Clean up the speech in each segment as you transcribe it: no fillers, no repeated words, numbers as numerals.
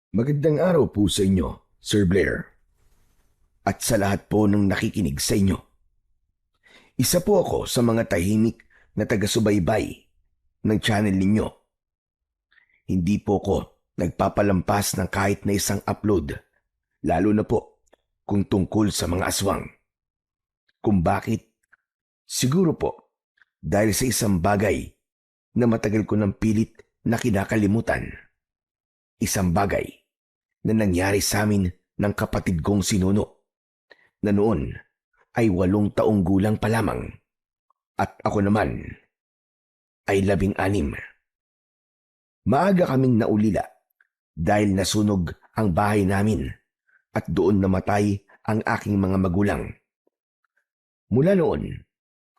Magandang araw po sa inyo, Sir Blair, at sa lahat po ng nakikinig sa inyo. Isa po ako sa mga tahimik na taga-subaybay ng channel ninyo. Hindi po ako nagpapalampas ng kahit na isang upload, lalo na po kung tungkol sa mga aswang. Kung bakit? Siguro po dahil sa isang bagay na matagal ko ng pilit na kinakalimutan. Isang bagay na nangyari sa amin ng kapatid kong sinuno na noon ay 8 taong gulang pa lamang at ako naman ay 16. Maaga kaming naulila dahil nasunog ang bahay namin at doon namatay ang aking mga magulang. Mula noon,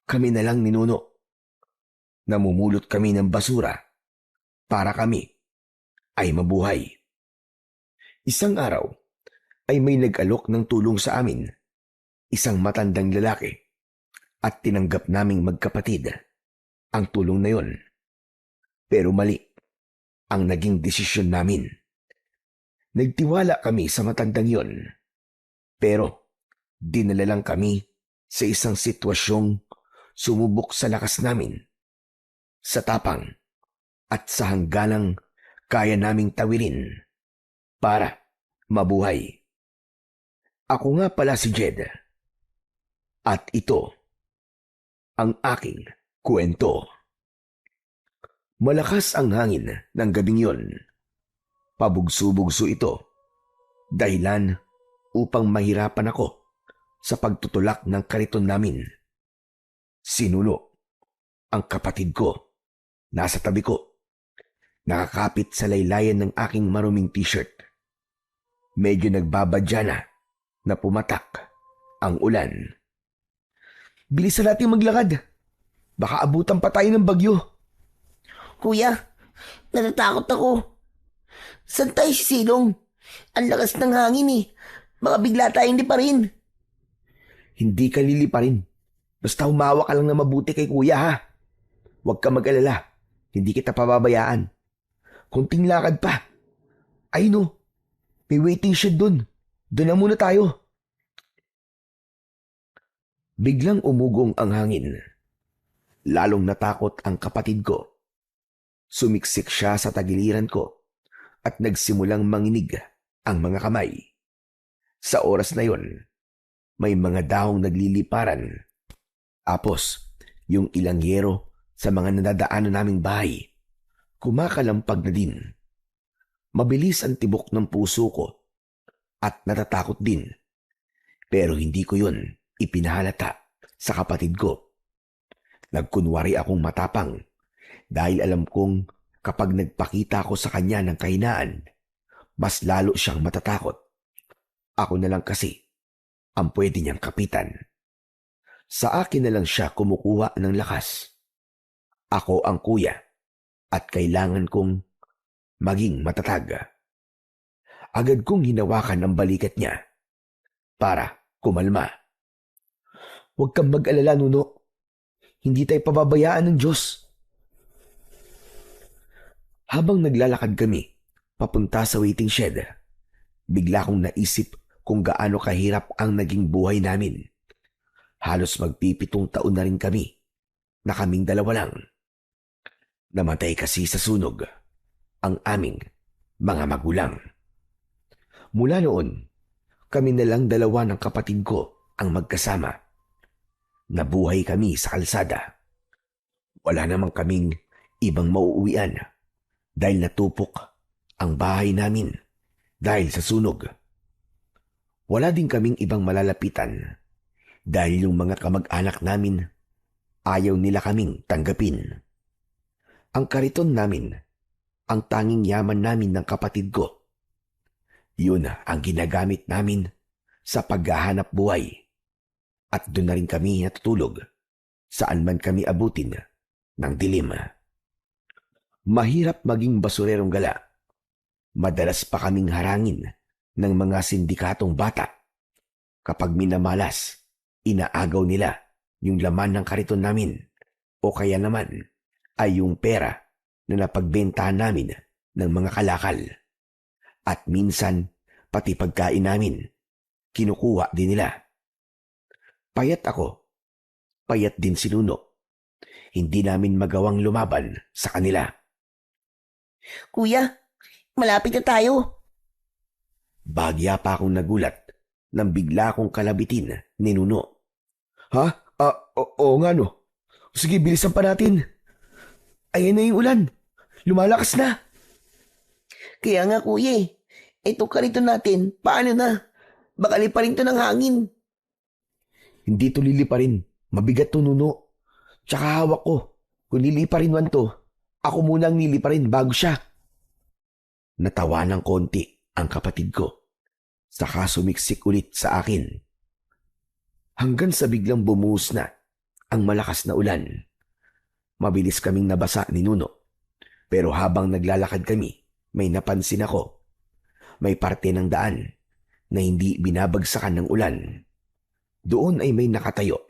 kami na lang ninuno. Namumulot kami ng basura para kami ay mabuhay. Isang araw ay may nag-alok ng tulong sa amin, isang matandang lalaki, at tinanggap naming magkapatid ang tulong na yon. Pero mali ang naging desisyon namin. Nagtiwala kami sa matandang yon, pero dinala lang kami sa isang sitwasyong sumubok sa lakas namin, sa tapang at sa hangganang kaya naming tawirin para mabuhay. Ako nga pala si Jed at ito ang aking kwento. Malakas ang hangin ng gabing yon. Pabugso-bugso ito, dahilan upang mahirapan ako sa pagtutulak ng kariton namin. Sinuno ang kapatid ko, nasa tabi ko, nakakapit sa laylayan ng aking maruming t-shirt. Medyo nagbabadya na pumatak ang ulan. Bilisan natin maglakad. Baka abutan pa tayo ng bagyo. Kuya, natatakot ako. Saan tayo sisilong? Ang lakas ng hangin eh. Baka bigla tayong liparin. Hindi ka liliparin. Basta humawa ka lang na mabuti kay kuya ha. Huwag ka mag-alala. Hindi kita pababayaan. Kunting lakad pa. Ay no, may waiting shed dun. Doon na muna tayo. Biglang umugong ang hangin. Lalong natakot ang kapatid ko. Sumiksik siya sa tagiliran ko at nagsimulang manginig ang mga kamay. Sa oras na yon, may mga dahong nagliliparan. Tapos, yung ilang yero sa mga nadadaanan naming bahay, kumakalampag na din. Mabilis ang tibok ng puso ko at natatakot din. Pero hindi ko yun ipinahalata sa kapatid ko. Nagkunwari akong matapang dahil alam kong kapag nagpakita ako sa kanya ng kahinaan, mas lalo siyang matatakot. Ako na lang kasi ang pwede niyang kapitan. Sa akin na lang siya kumukuha ng lakas. Ako ang kuya at kailangan kong maging matatag. Agad kong hinawakan ang balikat niya para kumalma. Huwag kang mag-alala, Nuno. Hindi tayo pababayaan ng Diyos. Habang naglalakad kami papunta sa waiting shed, bigla kong naisip kung gaano kahirap ang naging buhay namin. Halos magpipitong taon na rin kami na kaming dalawa lang. Namatay kasi sa sunog ang aming mga magulang. Mula noon, kami na lang dalawa ng kapatid ko ang magkasama. Nabuhay kami sa kalsada. Wala namang kaming ibang mauuwian dahil natupok ang bahay namin dahil sa sunog. Wala din kaming ibang malalapitan dahil yung mga kamag-anak namin ayaw nila kaming tanggapin. Ang kariton namin, ang tanging yaman namin ng kapatid ko. Yun ang ginagamit namin sa paghahanap buhay. At doon na rin kami natutulog saan man kami abutin ng dilim. Mahirap maging basurerong gala. Madalas pa kaming harangin ng mga sindikatong bata. Kapag minamalas, inaagaw nila yung laman ng kariton namin o kaya naman ay yung pera na napagbentahan namin ng mga kalakal. At minsan, pati pagkain namin, kinukuha din nila. Payat ako, payat din si Nuno. Hindi namin magawang lumaban sa kanila. Kuya, malapit na tayo. Bagya pa akong nagulat nang bigla akong kalabitin ni Nuno. Ha? Oo nga no. Sige, bilisan pa natin. Ayan na yung ulan. Lumalakas na. Kaya nga kuya itong karito natin, paano na? Baka liparin to ng hangin. Hindi to liliparin. Mabigat to, Nuno. Tsaka hawak ko. Kung liliparin man to, ako muna ang liliparin bago siya. Natawa ng konti ang kapatid ko. Saka sumiksik ulit sa akin. Hanggang sa biglang bumuhos na ang malakas na ulan. Mabilis kaming nabasa ni Nuno. Pero habang naglalakad kami, may napansin ako. May parte ng daan na hindi binabagsakan ng ulan. Doon ay may nakatayo.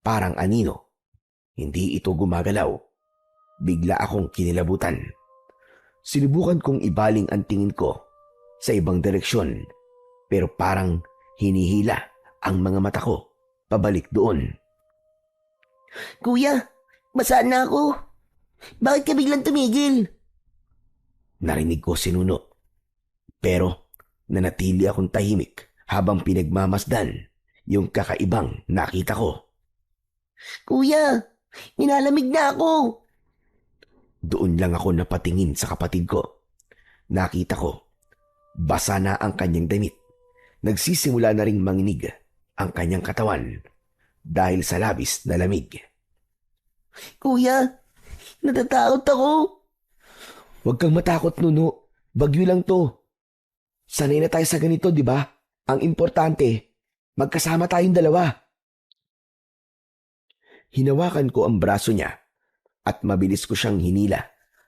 Parang anino. Hindi ito gumagalaw. Bigla akong kinilabutan. Sinubukan kong ibaling ang tingin ko sa ibang direksyon, pero parang hinihila ang mga mata ko pabalik doon. Kuya, basa na ako. Bakit ka biglang tumigil? Narinig ko si Nuno. Pero nanatili akong tahimik habang pinagmamasdan yung kakaibang nakita ko. Kuya, nilalamig na ako. Doon lang ako napatingin sa kapatid ko. Nakita ko, basa na ang kanyang damit. Nagsisimula na ring manginig ang kanyang katawan dahil sa labis na lamig. Kuya, natatakot ako. Huwag kang matakot, Nuno. Bagyo lang to. Sanay na tayo sa ganito, di ba? Ang importante, magkasama tayong dalawa. Hinawakan ko ang braso niya at mabilis ko siyang hinila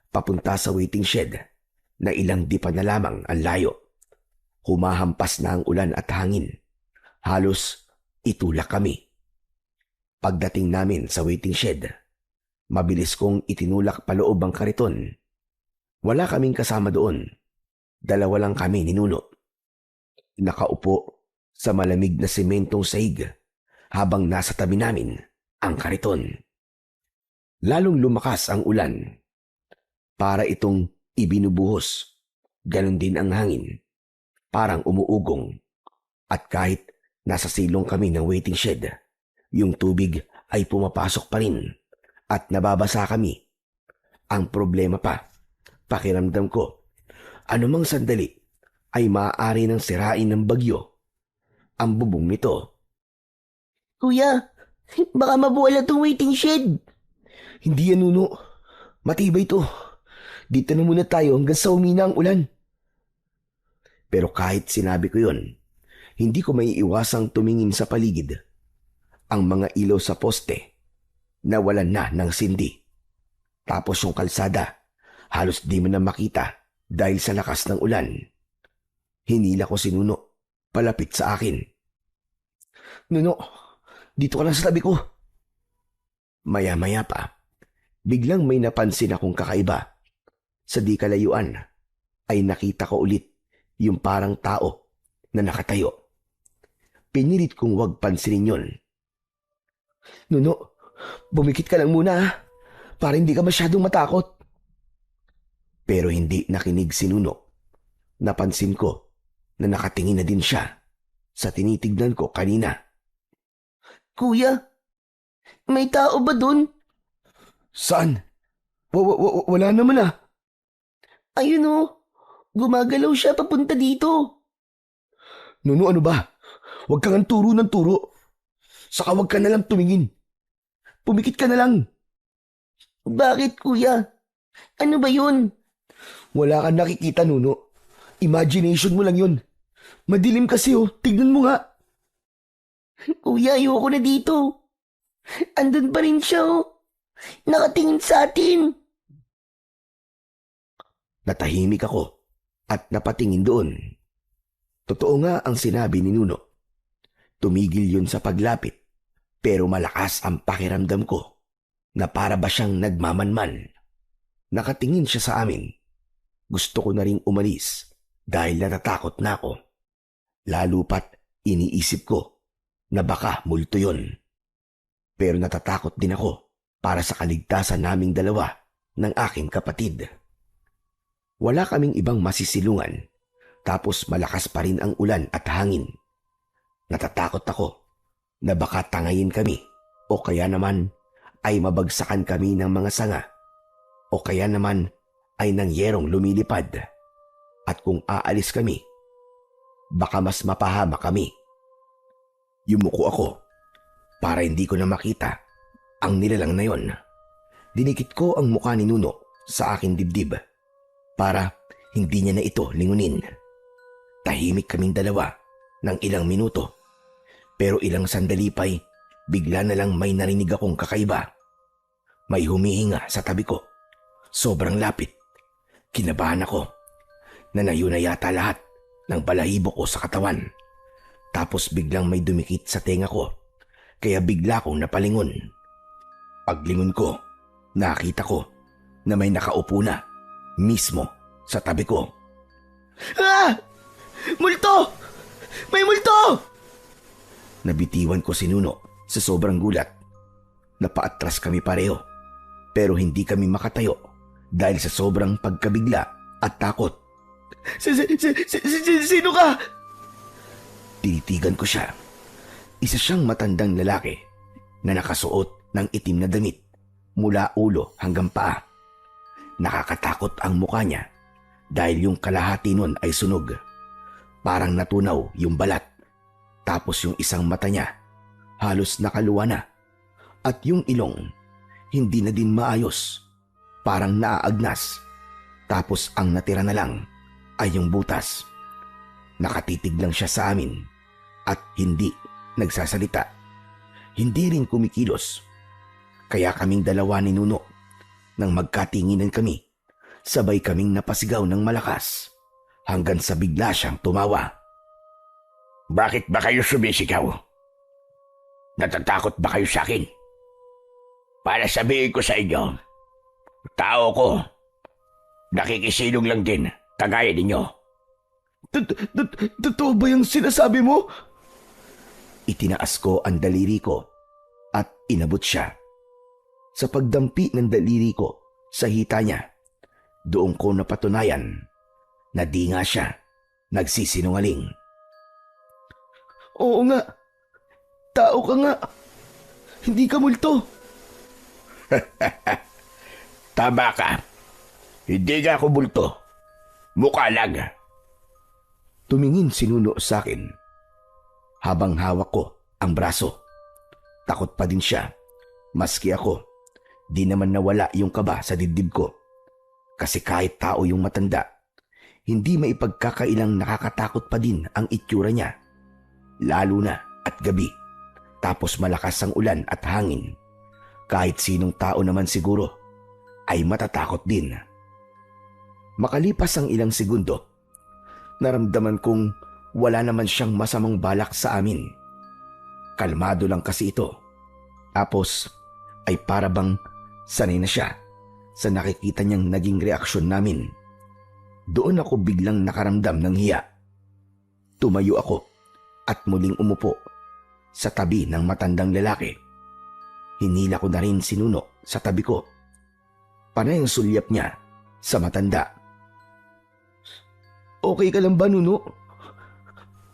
papunta sa waiting shed na ilang dipa na lamang ang layo. Humahampas na ang ulan at hangin. Halos itulak kami. Pagdating namin sa waiting shed, mabilis kong itinulak paloob ang kariton. Wala kaming kasama doon. Dalawa lang kami ni Nuno. Nakaupo sa malamig na sementong sahig habang nasa tabi namin ang kariton. Lalong lumakas ang ulan. Para itong ibinubuhos. Ganon din ang hangin. Parang umuugong. At kahit nasa silong kami ng waiting shed, yung tubig ay pumapasok pa rin at nababasa kami. Ang problema pa, pakiramdam ko, anumang sandali ay maaari nang sirain ng bagyo ang bubong nito. Kuya, baka mabuwala tong waiting shed. Hindi yan, Nuno. Matibay to. Dito na muna tayo hanggang sa umina ang ulan. Pero kahit sinabi ko yun, hindi ko may iwasang tumingin sa paligid. Ang mga ilaw sa poste, nawalan na ng sindi. Tapos yung kalsada, halos di mo na makita dahil sa lakas ng ulan. Hinila ko si Nuno, palapit sa akin. Nuno, dito ka lang sa tabi ko. Maya-maya pa, biglang may napansin akong kakaiba. Sa di kalayuan ay nakita ko ulit yung parang tao na nakatayo. Pinilit kong huwag pansinin yun. Nuno, bumikit ka lang muna para hindi ka masyadong matakot. Pero hindi nakinig si Nuno. Napansin ko na nakatingin na din siya sa tinitignan ko kanina. Kuya, may tao ba dun? Saan? Wala naman ah. Ayun o, gumagalaw siya papunta dito. Nuno, ano ba? Huwag kang turo ng turo. Saka huwag ka na lang tumingin. Pumikit ka na lang. Bakit kuya? Ano ba yun? Wala kang nakikita, Nuno. Imagination mo lang yun. Madilim kasi oh. Tignan mo nga. Kuya, ayoko na dito. Andun pa rin siya oh. Nakatingin sa atin. Natahimik ako at napatingin doon. Totoo nga ang sinabi ni Nuno. Tumigil yun sa paglapit, pero malakas ang pakiramdam ko na para ba siyang nagmamanman. Nakatingin siya sa amin. Gusto ko na ring umalis dahil natatakot na ako. Lalo pat iniisip ko na baka multo yun. Pero natatakot din ako para sa kaligtasan naming dalawa ng aking kapatid. Wala kaming ibang masisilungan, tapos malakas pa rin ang ulan at hangin. Natatakot ako na baka tangayin kami o kaya naman ay mabagsakan kami ng mga sanga o kaya naman ay ng yerong lumilipad. At kung aalis kami, baka mas mapahama kami. Yumuko ako para hindi ko na makita ang nilalang na yon. Dinikit ko ang mukha ni Nuno sa aking dibdib para hindi niya na ito lingunin. Tahimik kaming dalawa ng ilang minuto, pero ilang sandali pa'y bigla na lang may narinig akong kakaiba. May humihinga sa tabi ko. Sobrang lapit. Kinabahan ako. Nanayo na yata lahat ng balahibo ko sa katawan. Tapos biglang may dumikit sa tenga ko, kaya bigla akong napalingon. Paglingon ko, nakita ko na may nakaupo na mismo sa tabi ko. Ah! Multo! May multo! Nabitiwan ko si Nuno sa sobrang gulat. Napaatras kami pareho, pero hindi kami makatayo dahil sa sobrang pagkabigla at takot. Sino ka? Tinitigan ko siya. Isa siyang matandang lalaki na nakasuot ng itim na damit mula ulo hanggang paa. Nakakatakot ang mukha niya dahil yung kalahati nun ay sunog. Parang natunaw yung balat. Tapos yung isang mata niya halos nakaluwa na. At yung ilong hindi na din maayos. Parang naaagnas. Tapos ang natira na lang ay yung butas. Nakatitig lang siya sa amin at hindi nagsasalita. Hindi rin kumikilos. Kaya kaming dalawa ni Nuno, nang magkatinginan kami, sabay kaming napasigaw ng malakas hanggang sa bigla siyang tumawa. Bakit ba kayo sumisigaw? Natatakot ba kayo sa akin? Para sabihin ko sa inyo, tao ko, nakikisilong lang din, kagaya ninyo. Totoo ba yung sinasabi mo? Itinaas ko ang daliri ko at inabot siya. Sa pagdampi ng daliri ko sa hita niya, doon ko napatunayan na di nga siya nagsisinungaling. Oo nga. Tao ka nga. Hindi ka multo. Tama ka. Hindi nga ako bulto. Mukha lang. Tumingin si Nuno sa akin habang hawak ko ang braso. Takot pa din siya, maski ako. Di naman nawala yung kaba sa dibdib ko. Kasi kahit tao yung matanda, hindi maipagkakailang nakakatakot pa din ang itsura niya. Lalo na at gabi. Tapos malakas ang ulan at hangin. Kahit sinong tao naman siguro ay matatakot din. Makalipas ang ilang segundo, naramdaman kong wala naman siyang masamang balak sa amin. Kalmado lang kasi ito. Tapos ay para bang sanay na siya sa nakikita niyang naging reaksyon namin. Doon ako biglang nakaramdam ng hiya. Tumayo ako at muling umupo sa tabi ng matandang lalaki. Hinila ko na rin si Nuno sa tabi ko. Panay ang sulyap niya sa matanda. Okay ka lang ba, Nuno?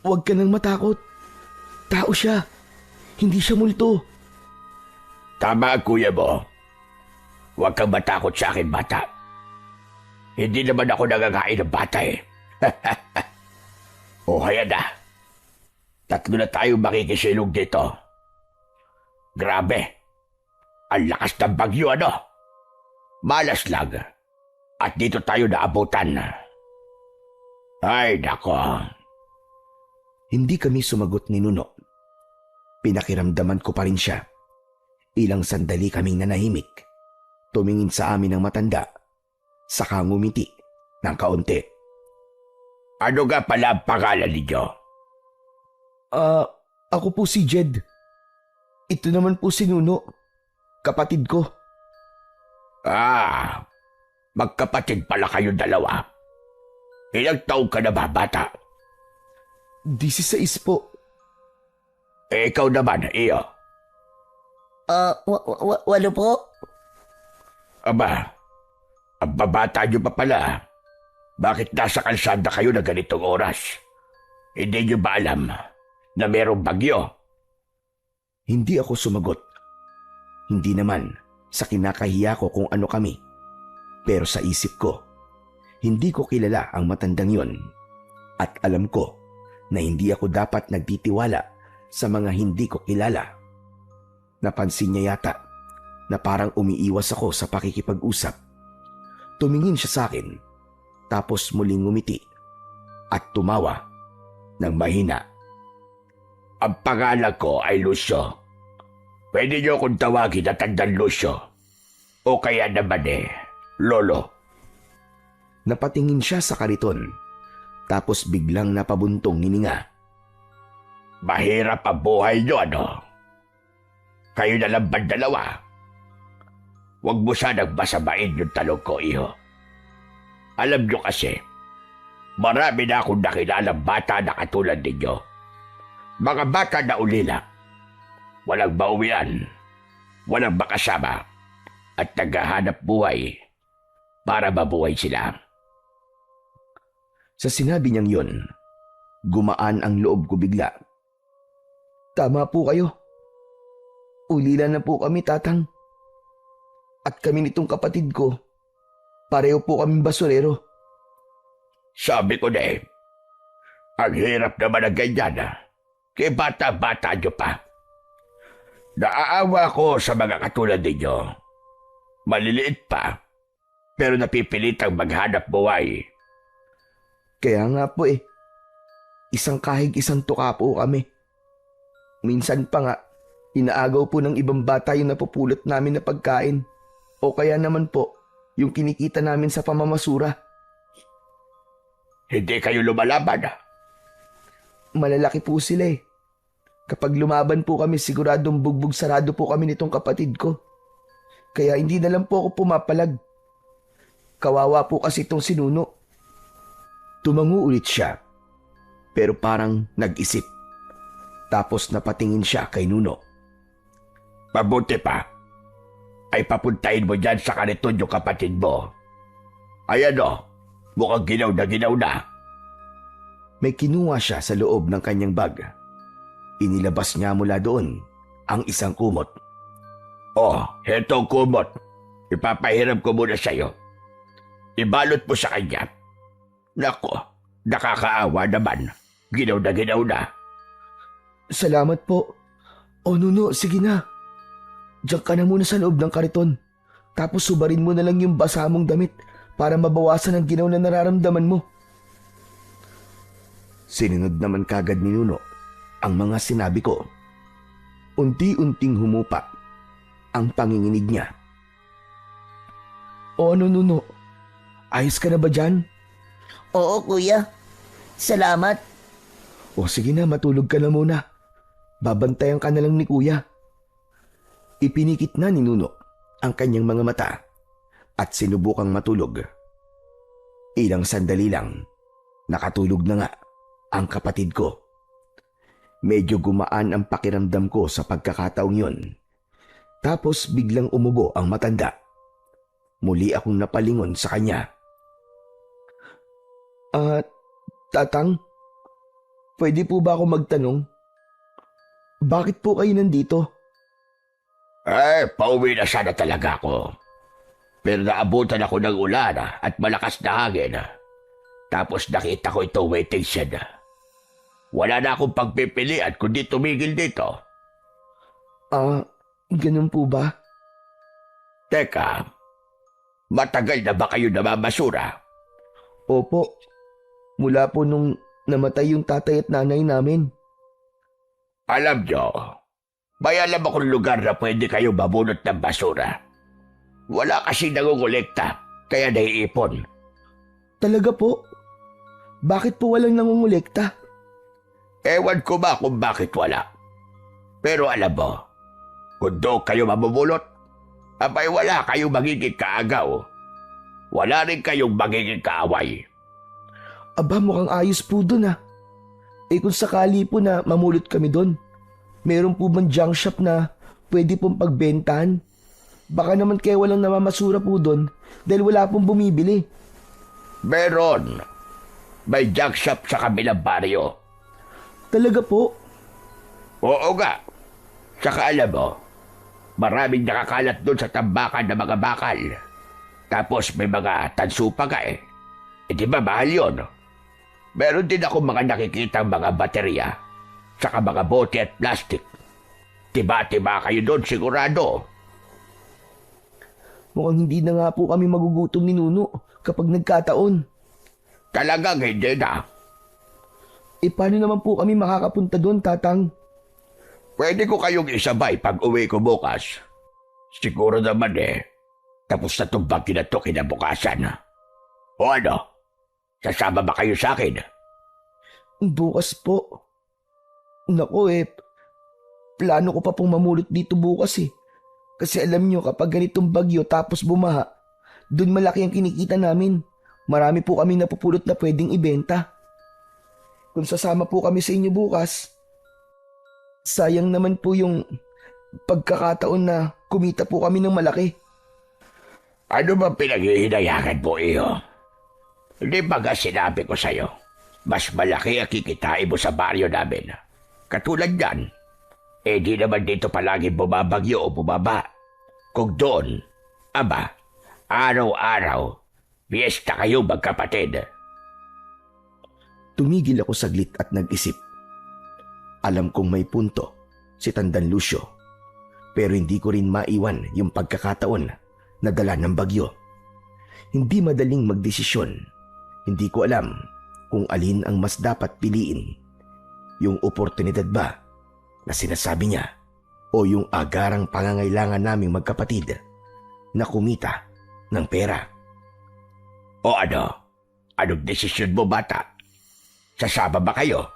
Huwag ka nang matakot. Tao siya. Hindi siya multo. Tama, kuya mo. Huwag kang matakot sa akin, bata. Hindi naman ako nangakain ng bata eh. O kaya na. Tatlo na tayo makikisilong dito. Grabe. Ang lakas ng bagyo, ano? Malas lang. At dito tayo naabutan. Ay, nako. Hindi kami sumagot ni Nuno. Pinakiramdaman ko pa rin siya. Ilang sandali kaming nanahimik. Tumingin sa amin ang matanda. Saka ngumiti ng kaunti. Ano nga pala ang pangalan ninyo? Ako po si Jed. Ito naman po si Nuno. Kapatid ko. Magkapatid pala kayo dalawa. Ilang taong ka na ba, bata? 16 po. Ikaw naman, iyo. Walo po. Aba, ang babata niyo pa pala. Bakit nasa kalsada kayo na ganitong oras? Hindi niyo ba alam na merong bagyo? Hindi ako sumagot. Hindi naman sa kinakahiya ko kung ano kami. Pero sa isip ko, hindi ko kilala ang matandang yon. At alam ko na hindi ako dapat nagtitiwala sa mga hindi ko kilala. Napansin niya yata na parang umiiwas ako sa pakikipag-usap. Tumingin siya sa akin, tapos muling ngumiti at tumawa ng mahina. Ang pangalan ko ay Lucio. Pwede niyo akong tawagin na Tandang Lucio. O kaya naman Lolo. Napatingin siya sa kariton, tapos biglang napabuntong hininga. Mahirap ang buhay niyo, ano? Kayo na lang ba dalawa? Huwag mo sanang masamain yung talong ko, iho. Alam niyo kasi, marami na akong nakilalang bata na katulad ninyo. Mga bata na ulila. Walang mauwian, walang makasama, at naghahanap buhay para mabuhay sila. Sa sinabi niyang yon, gumaan ang loob ko bigla. Tama po kayo. Ulila na po kami, tatang. At kami nitong kapatid ko, pareho po kaming basurero. Sabi ko na ang hirap naman ng ganyan. Kaya bata-bata niyo pa. Naaawa ko sa mga katulad ninyo. Maliliit pa, pero napipilitang maghanap buhay. Kaya nga po isang kahig isang tuka po kami. Minsan pa nga, inaagaw po ng ibang bata yung napupulot namin na pagkain. O kaya naman po, yung kinikita namin sa pamamasura. Hindi kayo lumalaban. Malalaki po sila Kapag lumaban po kami, siguradong bugbog sarado po kami nitong kapatid ko. Kaya hindi na lang po ako pumapalag. Kawawa po kasi itong si Nuno. Tumango ulit siya, pero parang nag-isip. Tapos napatingin siya kay Nuno. Mabuti pa, ay papuntahin mo dyan sa kaniton yung kapatid mo. Ayan mukhang ginaw na ginaw na. May kinuha siya sa loob ng kanyang bag. Inilabas niya mula doon ang isang kumot. Heto ang kumot. Ipapahiram ko muna sa'yo. Ibalot mo sa kanya. Nako, nakakaawa naman. Ginaw na. Salamat po. Nuno, sige na. Diyan ka na muna sa loob ng kariton. Tapos subarin mo na lang yung basa mong damit para mabawasan ang ginaw na nararamdaman mo. Sinunod naman kagad ni Nuno ang mga sinabi ko. Unti-unting humupa ang panginginig niya. Nuno? Ayos ka na ba dyan? Oo, kuya. Salamat. Sige na, matulog ka na muna. Babantayan ka na lang ni kuya. Ipinikit na ni Nuno ang kanyang mga mata at sinubukang matulog. Ilang sandali lang, nakatulog na nga ang kapatid ko. Medyo gumaan ang pakiramdam ko sa pagkakataong yon. Tapos biglang umubo ang matanda. Muli akong napalingon sa kanya. Tatang, pwede po ba ako magtanong? Bakit po kayo nandito? Pauwi na sana talaga ako. Pero naabutan ako ng ulan at malakas na hangin. Tapos nakita ko itong waiting shed. Wala na akong pagpipilian kundi tumigil dito. Ganun po ba? Teka, matagal na ba kayo namamashura? Opo, mula po nung namatay yung tatay at nanay namin. Alam nyo, may alam akong lugar na pwede kayo mabunot ng basura. Wala kasi nangungulekta, kaya naiipon. Talaga po? Bakit po walang nangungulekta? Ewan ko ba kung bakit wala. Pero alam mo, kung doon kayo mabubulot, abay wala kayong magiging kaagaw. Wala rin kayong magiging kaaway. Aba, mukhang ayos po dun ah. Eh kung sakali po na mamulot kami dun, meron po bang junk shop na pwede pong pagbentahan? Baka naman kaya walang namamasura po dun dahil wala pong bumibili. Meron. May junk shop sa kabilang baryo. Talaga po? Oo nga. Saka alam mo, maraming nakakalat doon sa tambakan ng mga bakal. Tapos may mga tanso pa ka eh. Eh di ba mahal yun? Meron din ako mga nakikitang mga baterya. Saka mga bote at plastic. Tiba-tiba kayo doon sigurado. Mukhang hindi na nga po kami magugutom ni Nuno kapag nagkataon. Talagang hindi na. Eh paano naman po kami makakapunta doon, Tatang? Pwede ko kayong isabay pag uwi ko bukas. Siguro naman tapos na itong bagyo na ito kinabukasan. O ano? Sasama ba kayo sa akin? Bukas po. Nako plano ko pa pong mamulot dito bukas eh. Kasi alam nyo kapag ganitong bagyo tapos bumaha, dun malaki ang kinikita namin. Marami po kami napupulot na pwedeng ibenta. Kung sasama po kami sa inyo bukas, sayang naman po yung pagkakataon na kumita po kami ng malaki. Ano ba pinaghihinayangan mo iyo? Hindi ba nga sinabi ko sa'yo, mas malaki ang kikitain mo sa baryo namin. Katulad yan, di naman dito palagi bumabagyo o bumaba. Kung doon, aba, araw-araw, fiesta kayo magkapatid. Tumigil ako saglit at nag-isip. Alam kong may punto si Tandan Lucio, pero hindi ko rin maiwan yung pagkakataon na dala ng bagyo. Hindi madaling magdesisyon. Hindi ko alam kung alin ang mas dapat piliin. Yung oportunidad ba na sinasabi niya o yung agarang pangangailangan naming magkapatid na kumita ng pera. O ano? Anong desisyon mo, bata? Sasama ba kayo?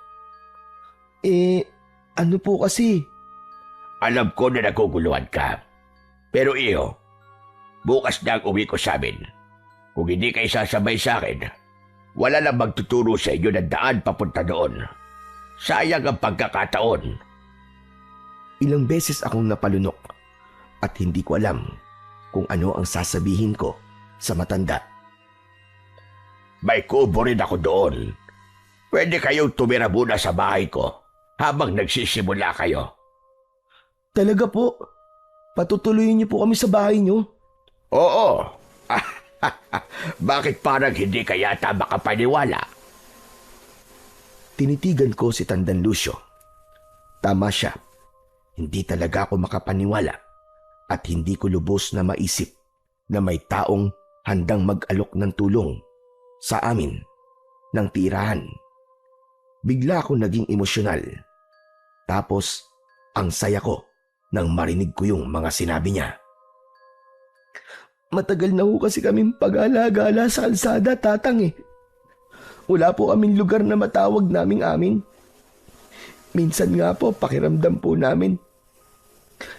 Ano po kasi? Alam ko na naguguluhan ka. Pero iyo, bukas na ang uwi ko sa amin. Kung hindi kayo sasabay sa akin, wala lang magtuturo sa inyo ng daan papunta doon. Sayang ang pagkakataon. Ilang beses akong napalunok at hindi ko alam kung ano ang sasabihin ko sa matanda. May kubo rin ako doon. Pwede kayong tumira muna sa bahay ko habang nagsisimula kayo. Talaga po? Patutuloyin niyo po kami sa bahay niyo? Oo. Bakit parang hindi ka yata makapaniwala? Tinitigan ko si Tandan Lucio. Tama siya. Hindi talaga ako makapaniwala at hindi ko lubos na maisip na may taong handang mag-alok ng tulong sa amin ng tirahan. Bigla ako naging emosyonal. Tapos, ang saya ko nang marinig ko yung mga sinabi niya. Matagal na ho kasi kaming pag-alagala sa kalsada, Tatang Wala po kaming lugar na matawag naming amin. Minsan nga po, pakiramdam po namin.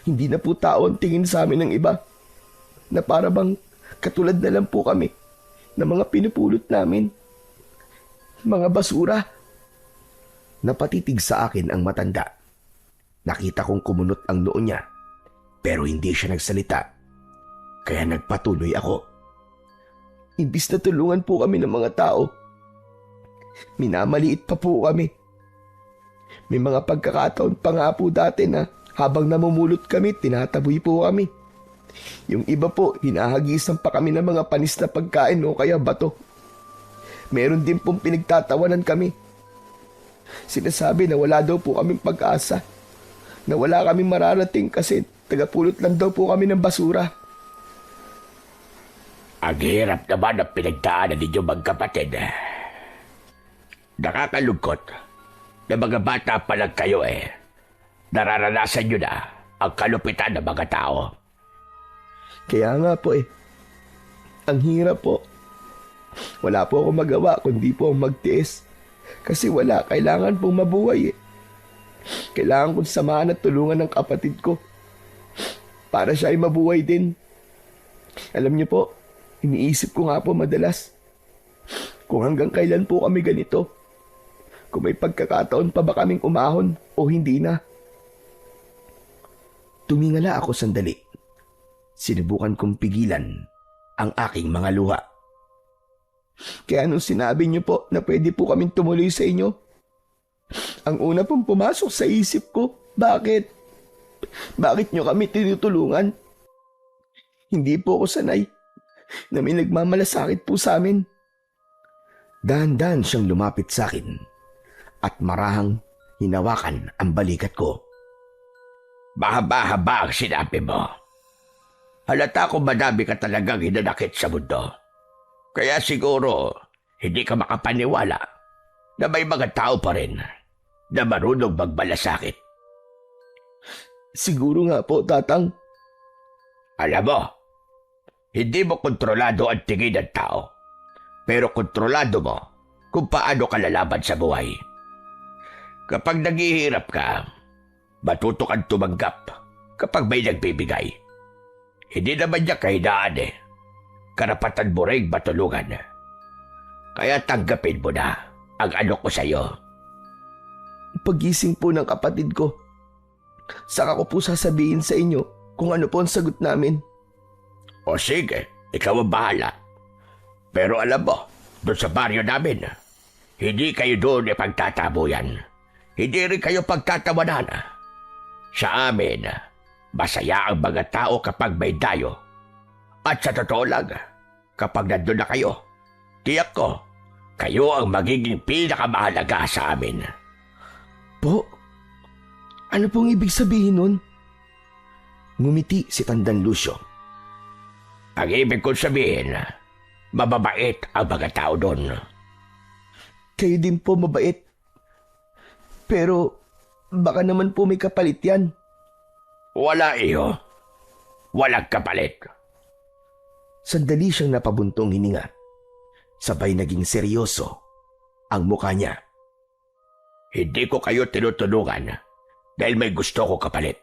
Hindi na po tao ang tingin sa amin ng iba. Na para bang katulad na lang po kami na mga pinupulot namin. Mga basura. Napatitig sa akin ang matanda. Nakita kong kumunot ang noo niya, pero hindi siya nagsalita. Kaya nagpatuloy ako. Imbis na tulungan po kami ng mga tao, minamaliit pa po kami. May mga pagkakataon pa nga po dati na habang namumulot kami, tinataboy po kami. Yung iba po, hinahagisan pa kami ng mga panis na pagkain o kaya bato. Meron din pong pinagtatawanan kami. Sinasabi na wala daw po kaming pag-asa. Na wala kaming mararating kasi tagapulot lang daw po kami ng basura. Ang hirap naman ang pinagdaanan ninyo magkapatid. Nakakalungkot na mga bata pa lang kayo nararanasan nyo na ang kalupitan ng mga tao. Kaya nga po ang hirap po. Wala po akong magawa kundi po magtiis. Kasi wala, kailangan pong mabuhay Kailangan kong samahan at tulungan ng kapatid ko. Para siya ay mabuhay din. Alam niyo po, iniisip ko nga po madalas kung hanggang kailan po kami ganito. Kung may pagkakataon pa ba kaming umahon o hindi na. Tumingala ako sandali. Sinubukan kong pigilan ang aking mga luha. Kaya nung sinabi niyo po na pwede po kaming tumuloy sa inyo, ang una pong pumasok sa isip ko, bakit? Bakit niyo kami tinutulungan? Hindi po ako sanay na may nagmamalasakit po sa amin. Dahan-dahan siyang lumapit sa akin at marahang hinawakan ang balikat ko. Mahaba-haba ang sinabi mo. Halata ko madami ka talagang hinanakit sa mundo. Kaya siguro hindi ka makapaniwala na may mga tao pa rin na marunong magmalasakit. Siguro nga po, Tatang. Alam mo, hindi mo kontrolado ang tingin ng tao, pero kontrolado mo kung paano ka lalaban sa buhay. Kapag naghihirap ka, matuto kang tumanggap kapag may nagbibigay. Hindi naman niya kahinaan eh. Karapatan mo rin matulungan. Kaya tanggapin mo na ang ano ko sa'yo. Pagising po ng kapatid ko, saka ko po sasabihin sa inyo kung ano po ang sagot namin. O sige, ikaw ang bahala. Pero alam mo, doon sa baryo namin, hindi kayo doon ipagtatabuyan. Hindi rin kayo pagtatawanan. Sa amin, masaya ang mga tao kapag may dayo. At sa totoo lang, kapag nandun na kayo, tiyak ko, kayo ang magiging pinakamahalaga sa amin. Po? Ano pong ibig sabihin nun? Ngumiti si Tandang Lucio. Ang ibig kong sabihin, mababait ang mga tao doon. Kayo din po mabait. Pero baka naman po may kapalit yan. Wala iyo. Walang kapalit. Sandali siyang napabuntong hininga. Sabay naging seryoso ang mukha niya. Hindi ko kayo tinutulungan dahil may gusto ko kapalit.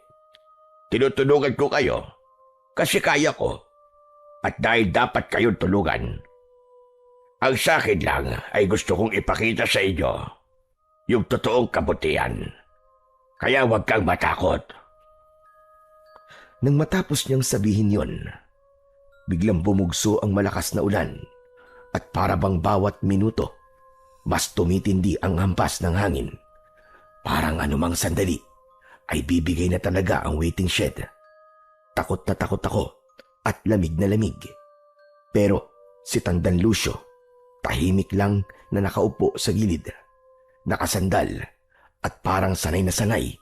Tinutulungan ko kayo kasi kaya ko at dahil dapat kayong tulungan. Ang sa akin lang ay gusto kong ipakita sa inyo yung totoong kabutihan. Kaya huwag kang matakot. Nang matapos niyang sabihin yon, biglang bumugso ang malakas na ulan at para bang bawat minuto, mas tumitindi ang hampas ng hangin. Parang anumang sandali ay bibigay na talaga ang waiting shed. Takot na takot ako at lamig na lamig. Pero si Tandang Lucio, tahimik lang na nakaupo sa gilid, nakasandal at parang sanay na sanay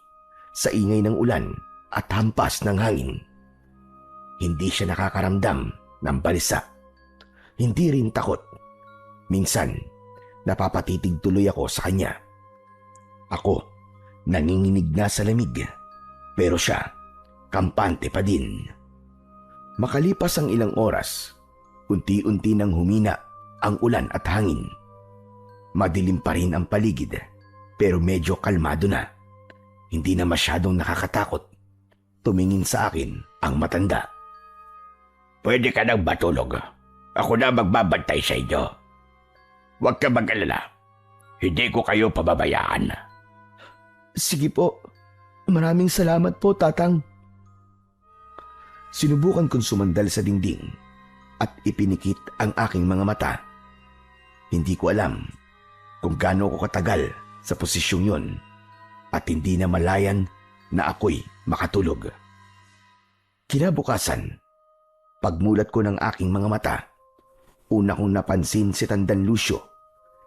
sa ingay ng ulan at hampas ng hangin. Hindi siya nakakaramdam ng balisa. Hindi rin takot. Minsan, napapatitig tuloy ako sa kanya. Ako, nanginginig na sa lamig. Pero siya, kampante pa din. Makalipas ang ilang oras, unti-unti nang humina ang ulan at hangin. Madilim pa rin ang paligid, pero medyo kalmado na. Hindi na masyadong nakakatakot. Tumingin sa akin ang matanda. Pwede ka nang matulog. Ako na magbabantay sa inyo. Huwag ka mag-alala. Hindi ko kayo pababayaan. Sige po. Maraming salamat po, Tatang. Sinubukan kong sumandal sa dingding at ipinikit ang aking mga mata. Hindi ko alam kung gaano ko katagal sa posisyong yon at hindi na malayan na ako'y makatulog. Kinabukasan, pagmulat ko ng aking mga mata, una kong napansin si Tandang Lucio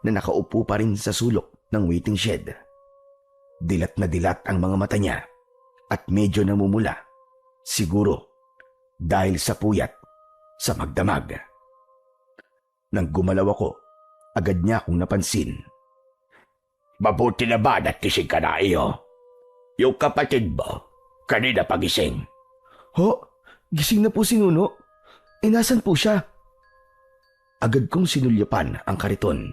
na nakaupo pa rin sa sulok ng waiting shed. Dilat na dilat ang mga mata niya at medyo namumula. Siguro dahil sa puyat sa magdamag. Nang gumalaw ako, agad niya akong napansin. Mabuti na ba natising ka na iyo? Yung kapatid mo, kanina pagising. Ho, gising na po si Nuno. Nasan po siya? Agad kong sinulyapan ang kariton.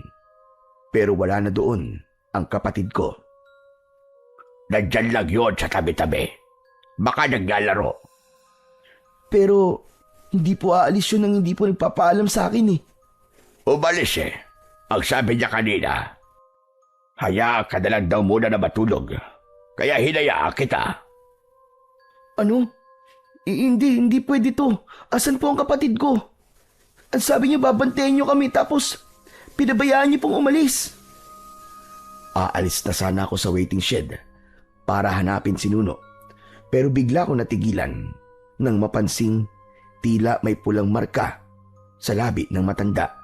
Pero wala na doon ang kapatid ko. Nandyan lang yun sa tabi-tabi. Baka naglalaro. Pero hindi po aalis yun nang hindi po nagpapaalam sa akin eh. Umalis eh. Ang sabi niya kanina, hayaan ka na lang daw muna na matulog. Kaya hinayaan kita. Ano? Hindi pwede to. Asan po ang kapatid ko? Ang sabi niyo babantayan niyo kami tapos pinabayaan niyo pong umalis. Aalis na sana ako sa waiting shed para hanapin si Nuno. Pero bigla ko natigilan nang mapansing tila may pulang marka sa labi ng matanda.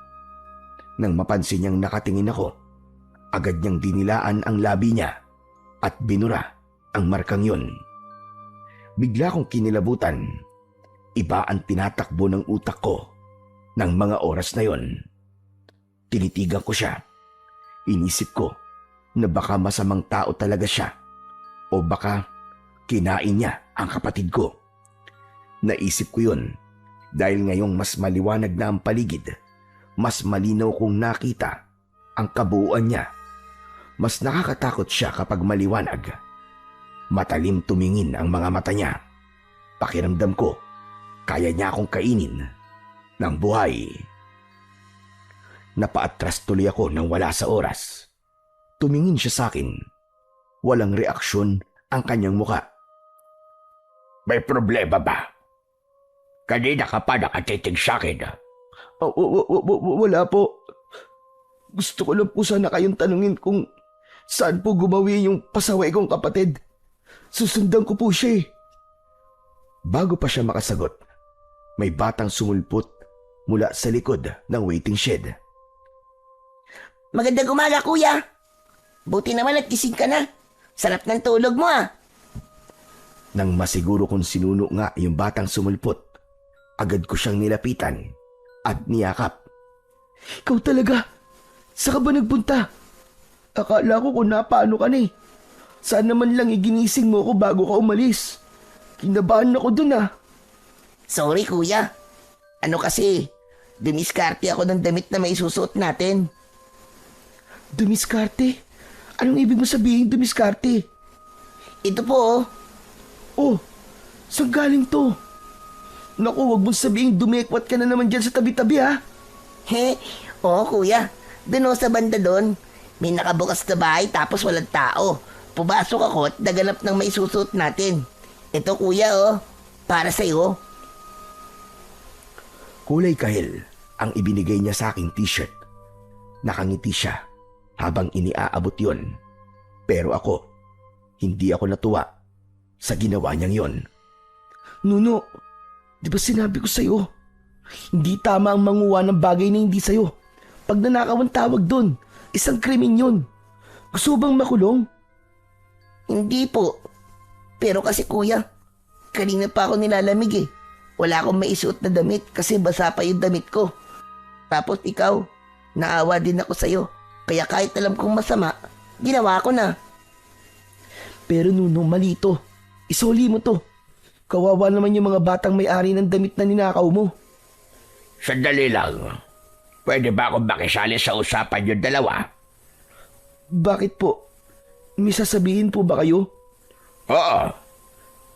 Nang mapansin niyang nakatingin ako, agad niyang dinilaan ang labi niya at binura ang markang yun. Bigla kong kinilabutan. Iba ang tinatakbo ng utak ko ng mga oras na yon. Tinitigan ko siya. Inisip ko na baka masamang tao talaga siya o baka kinain niya ang kapatid ko. Naisip ko yun dahil ngayong mas maliwanag na ang paligid, mas malinaw kong nakita ang kabuuan niya. Mas nakakatakot siya kapag maliwanag. Matalim tumingin ang mga mata niya. Pakiramdam ko, kaya niya akong kainin ng buhay. Napaatras tuloy ako nang wala sa oras. Tumingin siya sa akin. Walang reaksyon ang kanyang muka. May problema ba? Kanina ka pa nakatitig sa akin. Wala po. Gusto ko lang po sana kayong tanungin kung saan po gumawi yung pasaway kong kapatid. Susundan ko po siya eh. Bago pa siya makasagot, may batang sumulpot mula sa likod ng waiting shed. Magandang umaga, kuya. Buti naman at gising ka na. Sarap ng tulog mo ah. Nang masiguro kung sinuno nga yung batang sumulpot, agad ko siyang nilapitan at niyakap. Ikaw talaga? Saan ka ba nagpunta? Akala ko kung napaano ka na eh. Saan naman lang iginising mo ako bago ka umalis? Kinabahan ako dun ah. Sorry, kuya. Ano kasi, dumiskarte ako ng damit na may susuot natin. Dumiskarte? Anong ibig mo sabihin dumiskarte? Ito po oh. Oh, saan galing to? Naku, wag mong sabihin dumekwat ka na naman dyan sa tabi-tabi ha. He, oo kuya. Doon sa banda doon, may nakabukas na bahay tapos walang tao. Pumasok ako at naganap ng may susuot natin. Ito kuya oh, para sa'yo. Kulay kahil ang ibinigay niya sa aking t-shirt. Nakangiti siya habang iniaabot yon. Pero ako, hindi ako natuwa sa ginawa niyang yon. Nuno, di ba sinabi ko sa'yo? Hindi tama ang manguha ng bagay na hindi sa'yo. Pag nanakaw ang tawag doon, isang krimen yun. Gusto bang makulong? Hindi po. Pero kasi kuya, kanina pa ako nilalamig eh. Wala akong maisuot na damit kasi basa pa yung damit ko. Tapos ikaw, naawa din ako sa'yo. Kaya kahit alam kong masama, ginawa ko na. Pero Nuno, mali to. Isoli mo to. Kawawa naman yung mga batang may-ari ng damit na ninakaw mo. Sandali lang. Pwede ba akong makisali sa usapan yung dalawa? Bakit po? May sasabihin po ba kayo? Oo.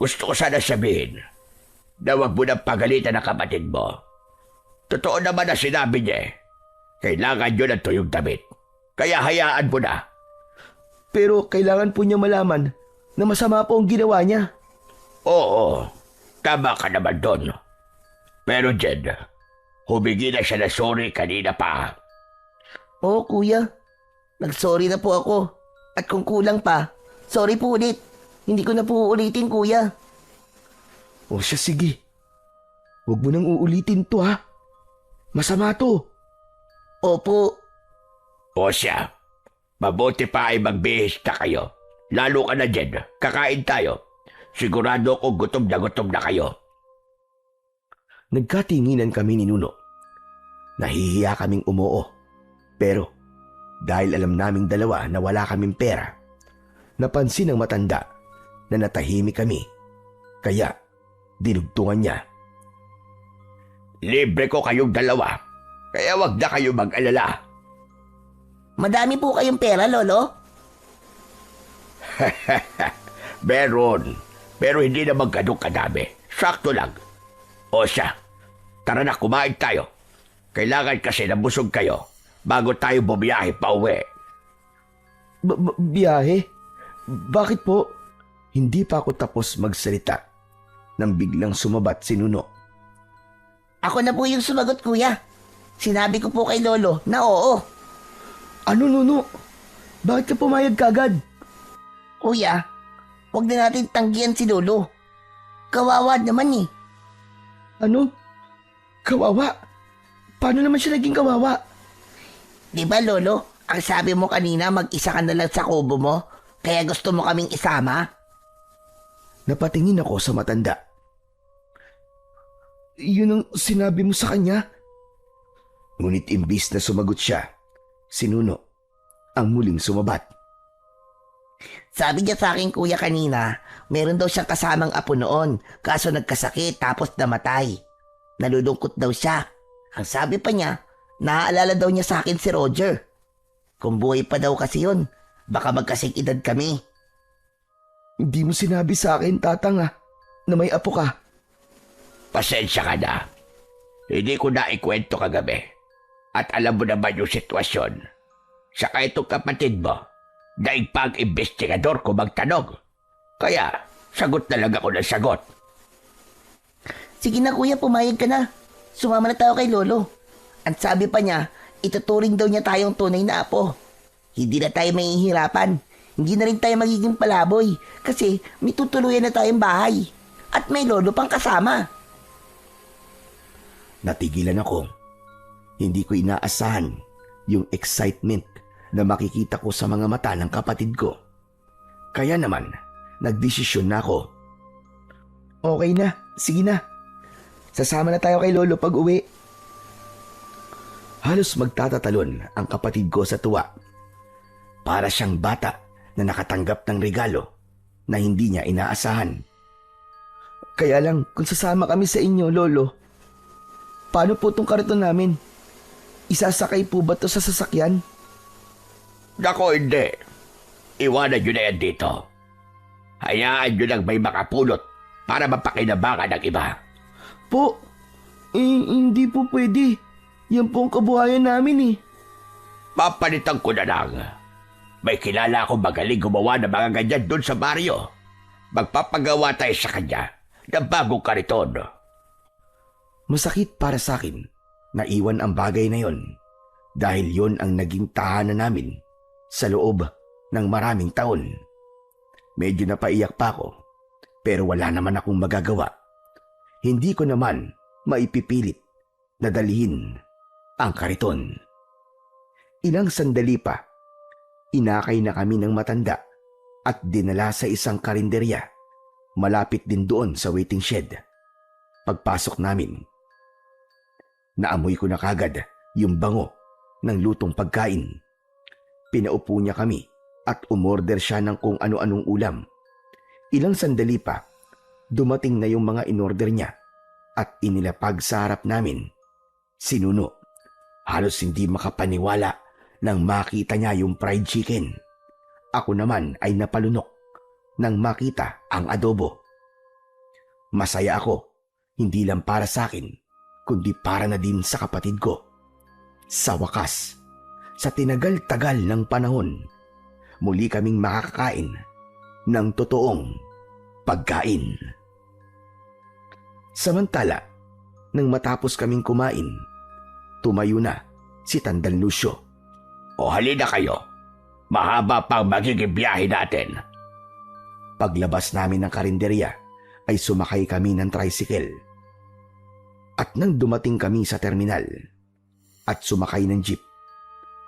Gusto ko sana sabihin na huwag mo nang pagalitan ang kapatid mo. Totoo naman na sinabi niya eh. Kailangan nyo ng tuyong damit. Kaya hayaan mo na. Pero kailangan po niya malaman na masama po ang ginawa niya. Oo. Tama ka naman doon. Pero Jed, humingi na siya na sorry kanina pa. Oo kuya, nagsorry na po ako. At kung kulang pa, sorry po ulit. Hindi ko na po uulitin kuya. O siya, sige. Huwag mo nang uulitin to ha. Masama to. Opo. O siya, mabuti pa ay magbihis na kayo. Lalo ka na Jed, kakain tayo. Sigurado ko gutom na kayo. Nagkatinginan kami ni Nuno. Nahihiya kaming umuo. Pero dahil alam naming dalawa na wala kaming pera, napansin ng matanda na natahimik kami. Kaya dinugtungan niya. Libre ko kayong dalawa, kaya wag na kayo mag-alala. Madami po kayong pera, lolo? Meron, pero hindi naman ganun kadami. Sakto lang. O siya, tara na kumain tayo. Kailangan kasi na busog kayo bago tayo bumiyahe pa uwi. Biyahe? Bakit po? Hindi pa ako tapos magsalita nang biglang sumabat si Nuno. Ako na po yung sumagot, kuya. Sinabi ko po kay Lolo na oo. Ano, Nuno? Bakit ka pumayag kagad? Kuya, huwag na natin tanggihan si Lolo. Kawawa naman eh. Ano? Kawawa? Paano naman siya naging kawawa? Di ba, Lolo? Ang sabi mo kanina, mag-isa ka na lang sa kubo mo, kaya gusto mo kaming isama? Napatingin ako sa matanda. Yun ang sinabi mo sa kanya? Ngunit imbis na sumagot siya, si Nuno ang muling sumabat. Sabi niya sa akin, kuya, kanina, meron daw siyang kasamang apo noon, kaso nagkasakit tapos namatay. Nalulungkot daw siya. Ang sabi pa niya, naaalala daw niya sa akin si Roger. Kung buhay pa daw kasi yun, baka magkasing edad kami. Hindi mo sinabi sa akin, tatang na may apo ka. Pasensya ka na. Hindi ko na ikwento kagabi. At alam mo naman yung sitwasyon. Saka itong kapatid mo, daig pang investigador ko magtanong. Kaya, sagot na lang ako ng sagot. Sige na, kuya, pumayag ka na. Sumama na tayo kay Lolo. Ang sabi pa niya, ituturing daw niya tayong tunay na apo. Hindi na tayo mahihirapan. Hindi na rin tayo magiging palaboy kasi may tutuluyan na tayong bahay. At may Lolo pang kasama. Natigilan ako. Hindi ko inaasahan yung excitement na makikita ko sa mga mata ng kapatid ko. Kaya naman, nagdesisyon na ako. Okay na, sige na. Sasama na tayo kay Lolo pag uwi. Halos magtatatalon ang kapatid ko sa tuwa. Para siyang bata na nakatanggap ng regalo na hindi niya inaasahan. Kaya lang, kung sasama kami sa inyo, Lolo, paano po tong kariton namin? Isasakay po ba to sa sasakyan? Nako, hindi. Iwanan nyo na yan dito. Hayaan nyo lang may makapulot para mapakinabangan ng iba. Po, hindi po pwede. Yan po ang kabuhayan namin eh. Papalitan ko na lang. May kilala akong magaling gumawa ng mga ganyan doon sa baryo. Magpapagawa tayo sa kanya ng bagong kariton. Masakit para sa akin na iwan ang bagay na yon dahil yon ang naging tahanan namin sa loob ng maraming taon. Medyo napaiyak pa ako pero wala naman akong magagawa. Hindi ko naman maipipilit na dalhin ang kariton. Ilang sandali pa, inakay na kami ng matanda at dinala sa isang karinderya malapit din doon sa waiting shed. Pagpasok namin, naamoy ko na kagad yung bango ng lutong pagkain. Pinaupo niya kami at umorder siya ng kung ano-anong ulam. Ilang sandali pa, dumating na yung mga inorder niya at inilapag sa harap namin. Si Nuno, halos hindi makapaniwala nang makita niya yung fried chicken. Ako naman ay napalunok nang makita ang adobo. Masaya ako, hindi lang para sa akin, kundi para na din sa kapatid ko. Sa wakas, sa tinagal-tagal ng panahon, muli kaming makakakain ng totoong pagkain. Samantala, nang matapos kaming kumain, tumayo na si Tandang Lucio. O halina kayo. Mahaba pang magiging biyahe natin. Paglabas namin ng karinderya, ay sumakay kami ng tricycle. At nang dumating kami sa terminal at sumakay ng jeep,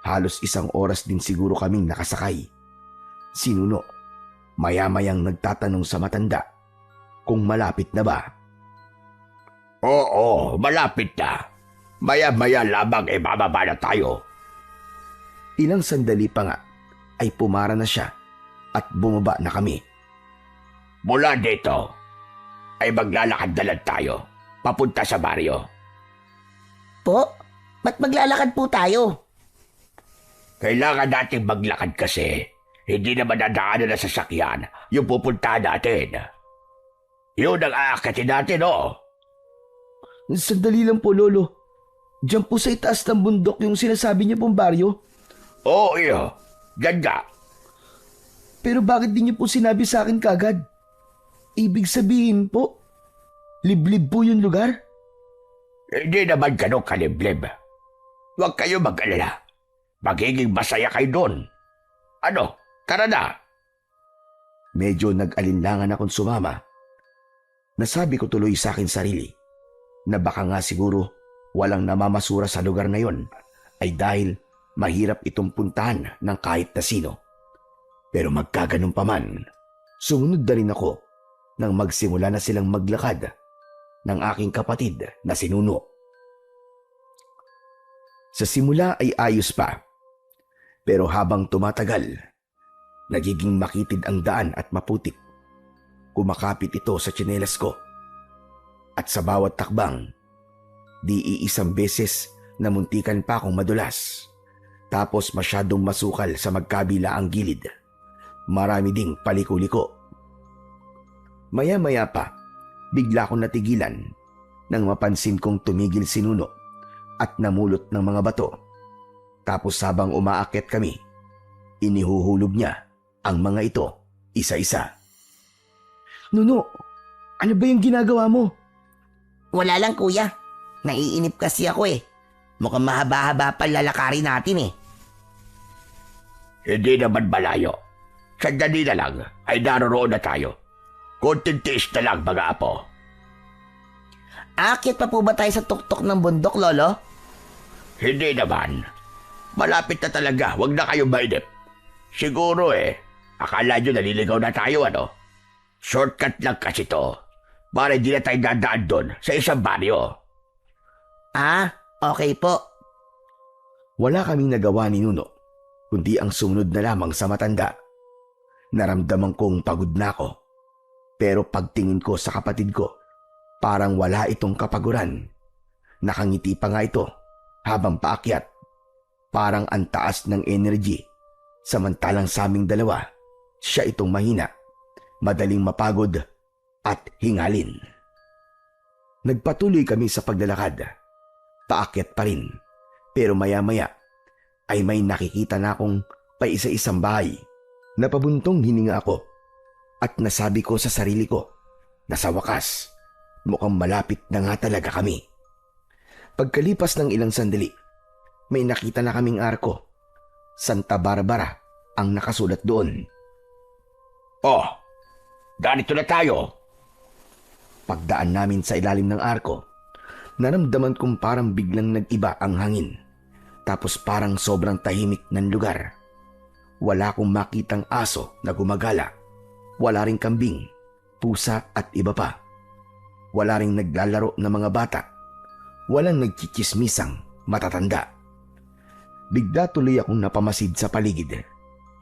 halos isang oras din siguro kaming nakasakay. Si Nuno, maya-mayang nagtatanong sa matanda kung malapit na ba. Oo, malapit na. Maya-maya lamang bababa na tayo. Ilang sandali pa nga ay pumara na siya at bumaba na kami. Mula dito ay maglalakad na lang tayo papunta sa baryo. Po, ba't maglalakad po tayo? Kailangan nating maglakad kasi hindi naman nadaanan na sasakyan yung pupuntahan natin. Yun ang aakatin natin, oh. Sandali lang po, Lolo. Diyan po sa itaas ng bundok yung sinasabi niyo pong baryo. Oo, iyo. Diyan nga. Pero bakit di niyo po sinabi sa akin kagad? Ibig sabihin po, liblib po yung lugar? Hindi naman ganun kaliblib. Huwag kayo mag-alala. Magiging masaya kayo doon. Ano, tara na. Medyo nag-alinlangan akong sumama. Nasabi ko tuloy sa akin sarili na baka nga siguro walang namamasura sa lugar na yon ay dahil mahirap itong puntahan ng kahit na sino. Pero magkaganon pa man, sumunod na rin ako nang magsimula na silang maglakad ng aking kapatid na si Nuno. Sa simula ay ayos pa, pero habang tumatagal, nagiging makitid ang daan at maputik. Kumakapit ito sa tsinelas ko. At sa bawat takbang, di iisang beses na muntikan pa akong madulas. Tapos masyadong masukal sa magkabila ang gilid. Marami ding paliko-liko. Maya-maya pa, bigla akong natigilan nang mapansin kong tumigil si Nuno at namulot ng mga bato. Tapos habang umaakyat kami, inihuhulog niya ang mga ito isa-isa. Nuno, ano ba yung ginagawa mo? Wala lang kuya. Naiinip kasi ako eh. Mukhang mahaba-haba pa lalakarin natin eh. Hindi naman malayo. Sandali na lang ay naroroon na tayo. Konting tiis na lang, mga apo. Aakyat pa po ba tayo sa tuktok ng bundok, Lolo? Hindi naman. Malapit na talaga, huwag na kayo mainip. Siguro akala nyo naliligaw na tayo, ano? Shortcut lang kasi to. Para hindi na tayo dadaan doon sa isang baryo. Ah, okay po. Wala kaming nagawa ni Nuno, kundi ang sumunod na lamang sa matanda. Naramdaman kong pagod na ako. Pero pagtingin ko sa kapatid ko, parang wala itong kapaguran. Nakangiti pa nga ito habang paakyat. Parang ang taas ng energy. Samantalang sa aming dalawa, siya itong mahina, madaling mapagod at hingalin. Nagpatuloy kami sa paglalakad. Paakyat pa rin. Pero maya-maya ay may nakikita na akong paisa-isang bahay. Napabuntong hininga ako at nasabi ko sa sarili ko na sa wakas mukhang malapit na nga talaga kami. Pagkalipas ng ilang sandali, may nakita na kaming arko. Santa Barbara ang nakasulat doon. Oh, ganito na tayo. Pagdaan namin sa ilalim ng arko, naramdaman kong parang biglang nag-iba ang hangin. Tapos parang sobrang tahimik ng lugar. Wala akong makitang aso na gumagala. Wala ring kambing, pusa at iba pa. Wala ring naglalaro na mga bata. Walang nagchichismisang matatanda. Bigla tuloy akong napamasid sa paligid.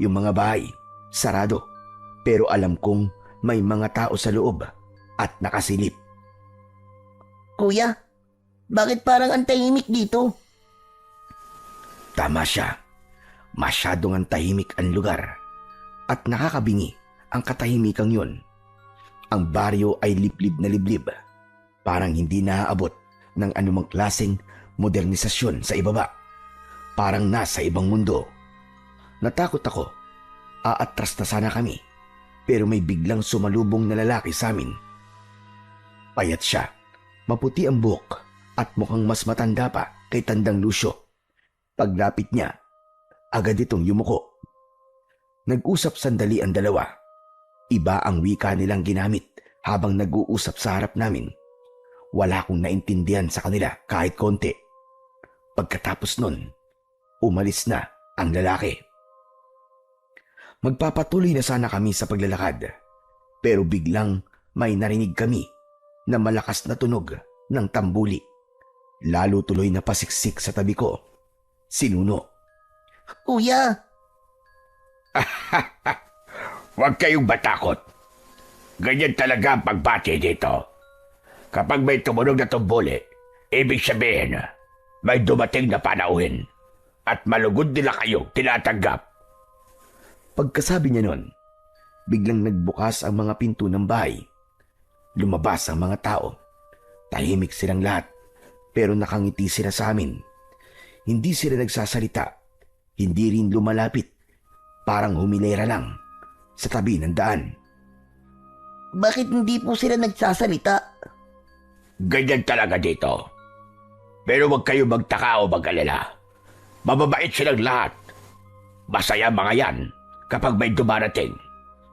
Yung mga bahay, sarado. Pero alam kong may mga tao sa loob at nakasilip. Kuya, bakit parang ang tahimik dito? Tama siya. Masyadong ang tahimik ang lugar. At nakakabingi ang katahimikang yun. Ang baryo ay liblib na liblib. Parang hindi naaabot ng anumang klaseng modernisasyon sa ibaba. Parang nasa ibang mundo. Natakot ako. Aatras na sana kami. Pero may biglang sumalubong na lalaki sa amin. Payat siya. Maputi ang buhok at mukhang mas matanda pa kay Tandang Lucio. Paglapit niya, agad itong yumuko. Nag-usap sandali ang dalawa. Iba ang wika nilang ginamit habang nag-uusap sa harap namin. Wala akong naintindihan sa kanila kahit konti. Pagkatapos nun, umalis na ang lalaki. Magpapatuloy na sana kami sa paglalakad. Pero biglang may narinig kami na malakas na tunog ng tambuli. Lalo tuloy na pasiksik sa tabi ko. Si Nuno. Kuya, Huwag kayong matakot. Ganyan talaga ang pagbati dito. Kapag may tumunog na tumbuli, ibig sabihin, may dumating na panauhin at malugod nila kayong tinatanggap. Pagkasabi niya nun, biglang nagbukas ang mga pinto ng bahay. Lumabas ang mga tao. Tahimik silang lahat. pero nakangiti sila sa amin. Hindi sila nagsasalita, hindi rin lumalapit, parang humilera lang sa tabi ng daan. Bakit hindi po sila nagsasalita? Ganyan talaga dito. Pero huwag kayo magtaka o mag-alala. Mababait silang lahat. Masaya mga yan kapag may dumarating.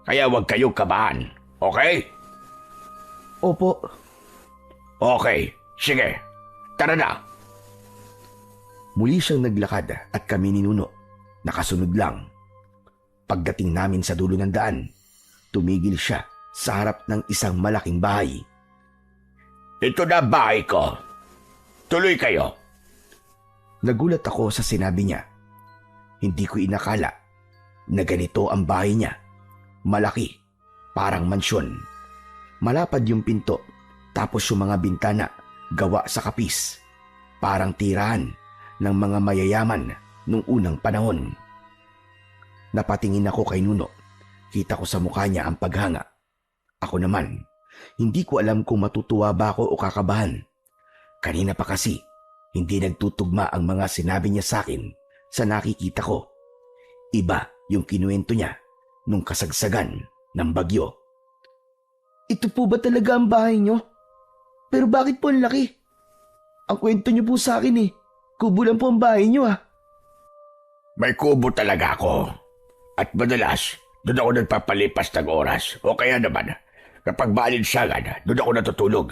Kaya huwag kayong kabahan. Okay? Opo. Okay. Sige. Tara na. Muli siyang naglakad at kami ni Nuno nakasunod lang. Pagdating namin sa dulo ng daan, tumigil siya sa harap ng isang malaking bahay. Ito na bahay ko. Tuloy kayo. Nagulat ako sa sinabi niya. Hindi ko inakala na ganito ang bahay niya. Malaki, parang mansyon. Malapad yung pinto, tapos yung mga bintana gawa sa kapis. Parang tirahan ng mga mayayaman nung unang panahon. Napatingin ako kay Nuno. Kita ko sa mukha niya ang paghanga. Ako naman, hindi ko alam kung matutuwa ba ako o kakabahan. Kanina pa kasi, hindi nagtutugma ang mga sinabi niya sa akin sa nakikita ko. Iba yung kinuwento niya nung kasagsagan ng bagyo. Ito po ba talaga ang bahay nyo? Pero bakit po ang laki? Ang kwento nyo po sa akin kubo lang po ang bahay nyo May kubo talaga ako. At madalas, doon ako nagpapalipas ng oras. O kaya naman, kapag maalinsangan, doon ako natutulog.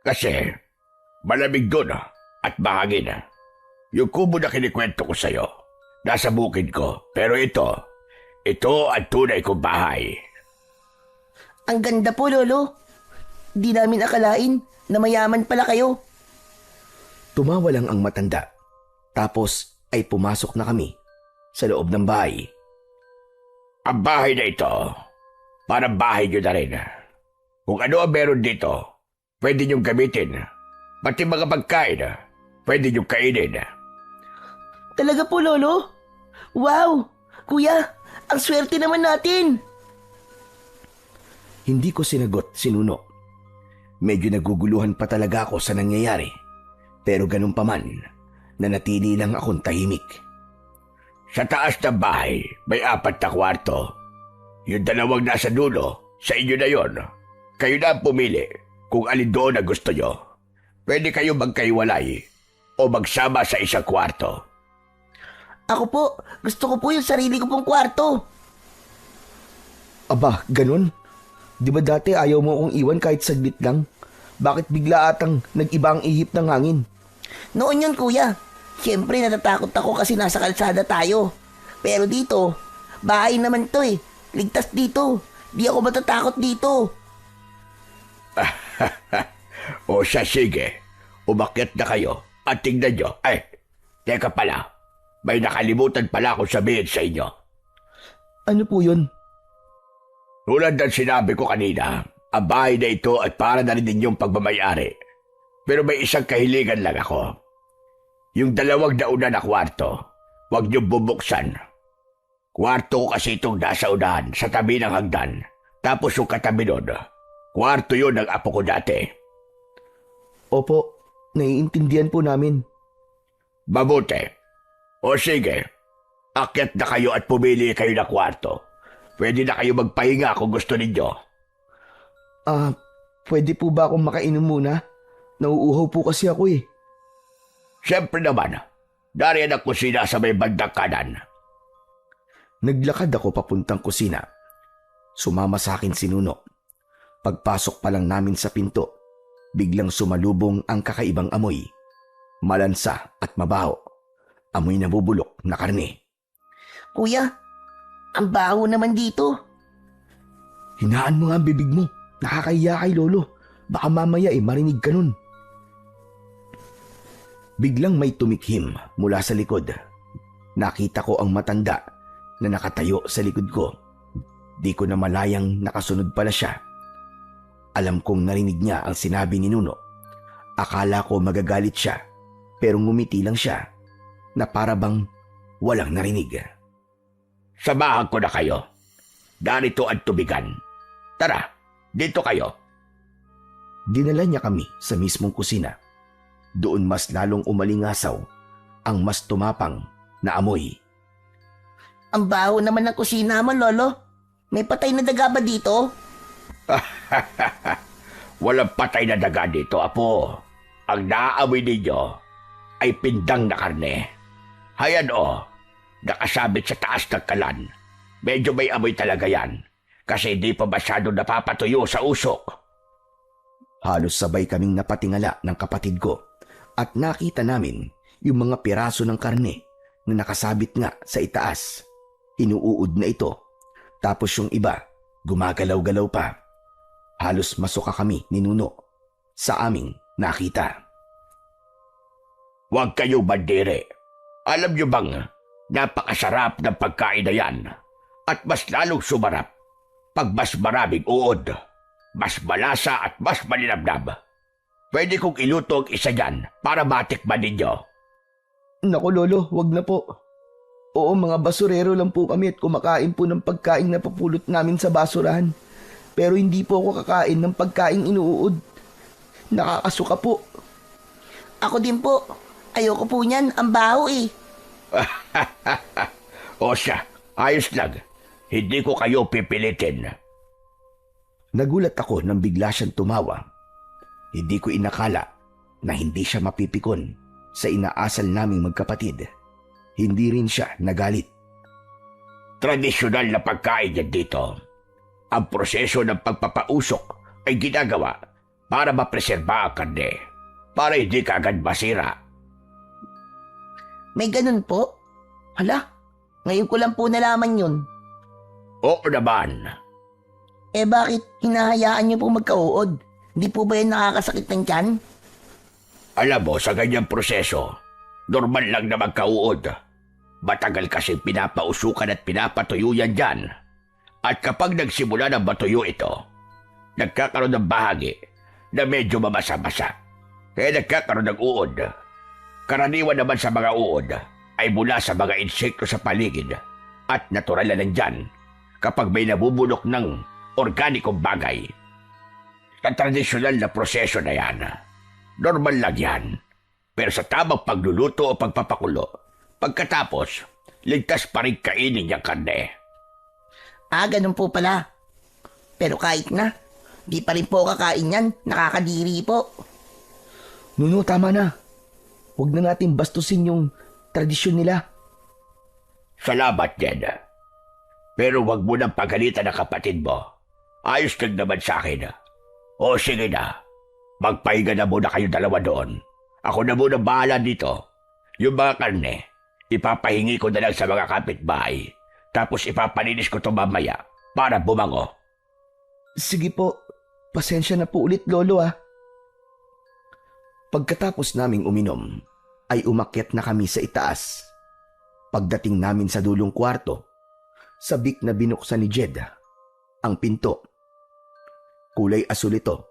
Kasi, malamig doon at mahangin. Yung kubo na kinikwento ko sa'yo, nasa bukid ko. Pero ito ang tunay kong bahay. Ang ganda po, Lolo. Di namin akalain na mayaman pala kayo. Tumawa lang ang matanda. Tapos ay pumasok na kami sa loob ng bahay. Ang bahay na ito, parang bahay nyo na rin. Kung ano ang meron dito, pwede nyong gamitin. Pati mga pagkain, pwede nyong kainin. Talaga po, Lolo? Wow! Kuya, ang swerte naman natin! Hindi ko sinagot si Nuno. Medyo naguguluhan pa talaga ako sa nangyayari. Pero ganun pa man, nanatili lang akong tahimik. Sa taas ng bahay, may 4 na kwarto. Yung 2 nasa dulo, sa inyo na yon. Kayo na ang pumili kung alin doon na gusto nyo. Pwede kayo magkaiwalay o magsama sa isang kwarto. Ako po, gusto ko po yung sarili ko pong kwarto. Aba, ganun? Di ba dati ayaw mo akong iwan kahit saglit lang? Bakit bigla atang nag-iba ang ihip ng hangin? Noon yun, kuya. Siyempre, natatakot ako kasi nasa kalsada tayo. Pero dito, bahay naman to Ligtas dito. Di ako matatakot dito. O siya, sige. Umakyat na kayo at tingnan nyo. Ay, teka pala. May nakalimutan pala akong sabihin sa inyo. Ano po yun? Tulad ng sinabi ko kanina, ang bahay na ito ay para na rin ninyong pagmamayari. Pero may isang kahilingan lang ako. Yung 2 nauna na kwarto, huwag niyong bubuksan. Kwarto ko kasi itong nasa unahan, sa tabi ng hagdan. Tapos yung katabi nun, kwarto yun ng apo ko dati. Opo, naiintindihan po namin. Mabuti. O sige, akyat na kayo at pumili kayo ng kwarto. Pwede na kayo magpahinga kung gusto ninyo. Pwede po ba akong makainom muna? Nauuhaw po kasi ako Siyempre naman, dariyan ang kusina sa may bandang kanan. Naglakad ako papuntang kusina. Sumama sa akin si Nuno. Pagpasok pa lang namin sa pinto, biglang sumalubong ang kakaibang amoy. Malansa at mabaho. Amoy nabubulok na karne. Kuya, ang baho naman dito. Hinaan mo nga ang bibig mo. Nakakahiya kay Lolo. Baka mamaya marinig ka nun. Biglang may tumikhim mula sa likod. Nakita ko ang matanda na nakatayo sa likod ko. Di ko na malayang nakasunod pala siya. Alam kong narinig niya ang sinabi ni Nuno. Akala ko magagalit siya, pero ngumiti lang siya na para bang walang narinig. Samahan ko na kayo. Darito ang tubigan. Tara, dito kayo. Dinala niya kami sa mismong kusina. doon mas lalong umalingasaw ang mas tumapang na amoy. Ang baho naman ng kusina mo, Lolo. May patay na daga ba dito? Walang patay na daga dito, Apo. Ang naaamoy ninyo ay pindang na karne. Hayan nakasabit sa taas ng kalan. Medyo may amoy talaga yan kasi hindi pa masyado napapatuyo sa usok. Halos sabay kaming napatingala ng kapatid ko at nakita namin yung mga piraso ng karne na nakasabit nga sa itaas. Inuuod na ito, tapos yung iba gumagalaw-galaw pa. Halos masuka kami ni Nuno sa aming nakita. Huwag kayong mandiri. Alam niyo bang napakasarap ng pagkain na yan at mas lalong sumarap pag mas maraming uod, mas malasa at mas malinamnam. Pwede kong iluto ang isa yan para matikman ninyo. Naku Lolo, wag na po. Oo, mga basurero lang po kami at kumakain po ng pagkain na papulot namin sa basurahan. Pero hindi po ako kakain ng pagkain inuud. Nakakasuka po. Ako din po. Ayoko po niyan. Ang baho eh. O siya, ayos lang. Hindi ko kayo pipilitin. Nagulat ako nang bigla siyang tumawa. Hindi ko inakala na hindi siya mapipikon sa inaasal naming magkapatid. Hindi rin siya nagalit. Tradisyonal na pagkain yan dito. Ang proseso ng pagpapausok ay ginagawa para mapreserba ang karne, para hindi ka agad masira. May ganun po? Hala, ngayon ko lang po nalaman yun. Oo naman. Eh bakit hinahayaan niyo po magkauod? Hindi po ba yan nakakasakit ng tiyan? Alam mo, sa ganyang proseso, normal lang na magkauod. Matagal kasi pinapausukan at pinapatuyo yan dyan. At kapag nagsimula na matuyo ito, nagkakaroon ng bahagi na medyo mamasa-masa. Kaya nagkakaroon ng uod. Karaniwan naman sa mga uod ay mula sa mga insekto sa paligid at natural na nandyan kapag may nabubulok ng organikong bagay. Sa tradisyonal na proseso na yan, normal lang yan. Pero sa tamang pagluluto o pagpapakulo, pagkatapos, ligtas pa rin kainin niyang karne. Ah, ganun po pala. Pero kahit na, di pa rin po kakain yan. Nakakadiri po. Nuno, tama na. Huwag na natin bastusin yung tradisyon nila. Salamat, Ned. Pero wag mo nang pagalitan ng kapatid mo. Ayos lang naman sa akin. O sige na, magpahinga na muna kayo dalawa doon. Ako na muna bahala dito. Yung mga karne, ipapahingi ko na lang sa mga kapitbahay. Tapos ipapalinis ko ito mamaya para bumango. Sige po, pasensya na po ulit Lolo ah. Pagkatapos naming uminom, ay umakyat na kami sa itaas. Pagdating namin sa dulong kwarto, sabik na binuksan ni Jed ang pinto. Kulay asul ito.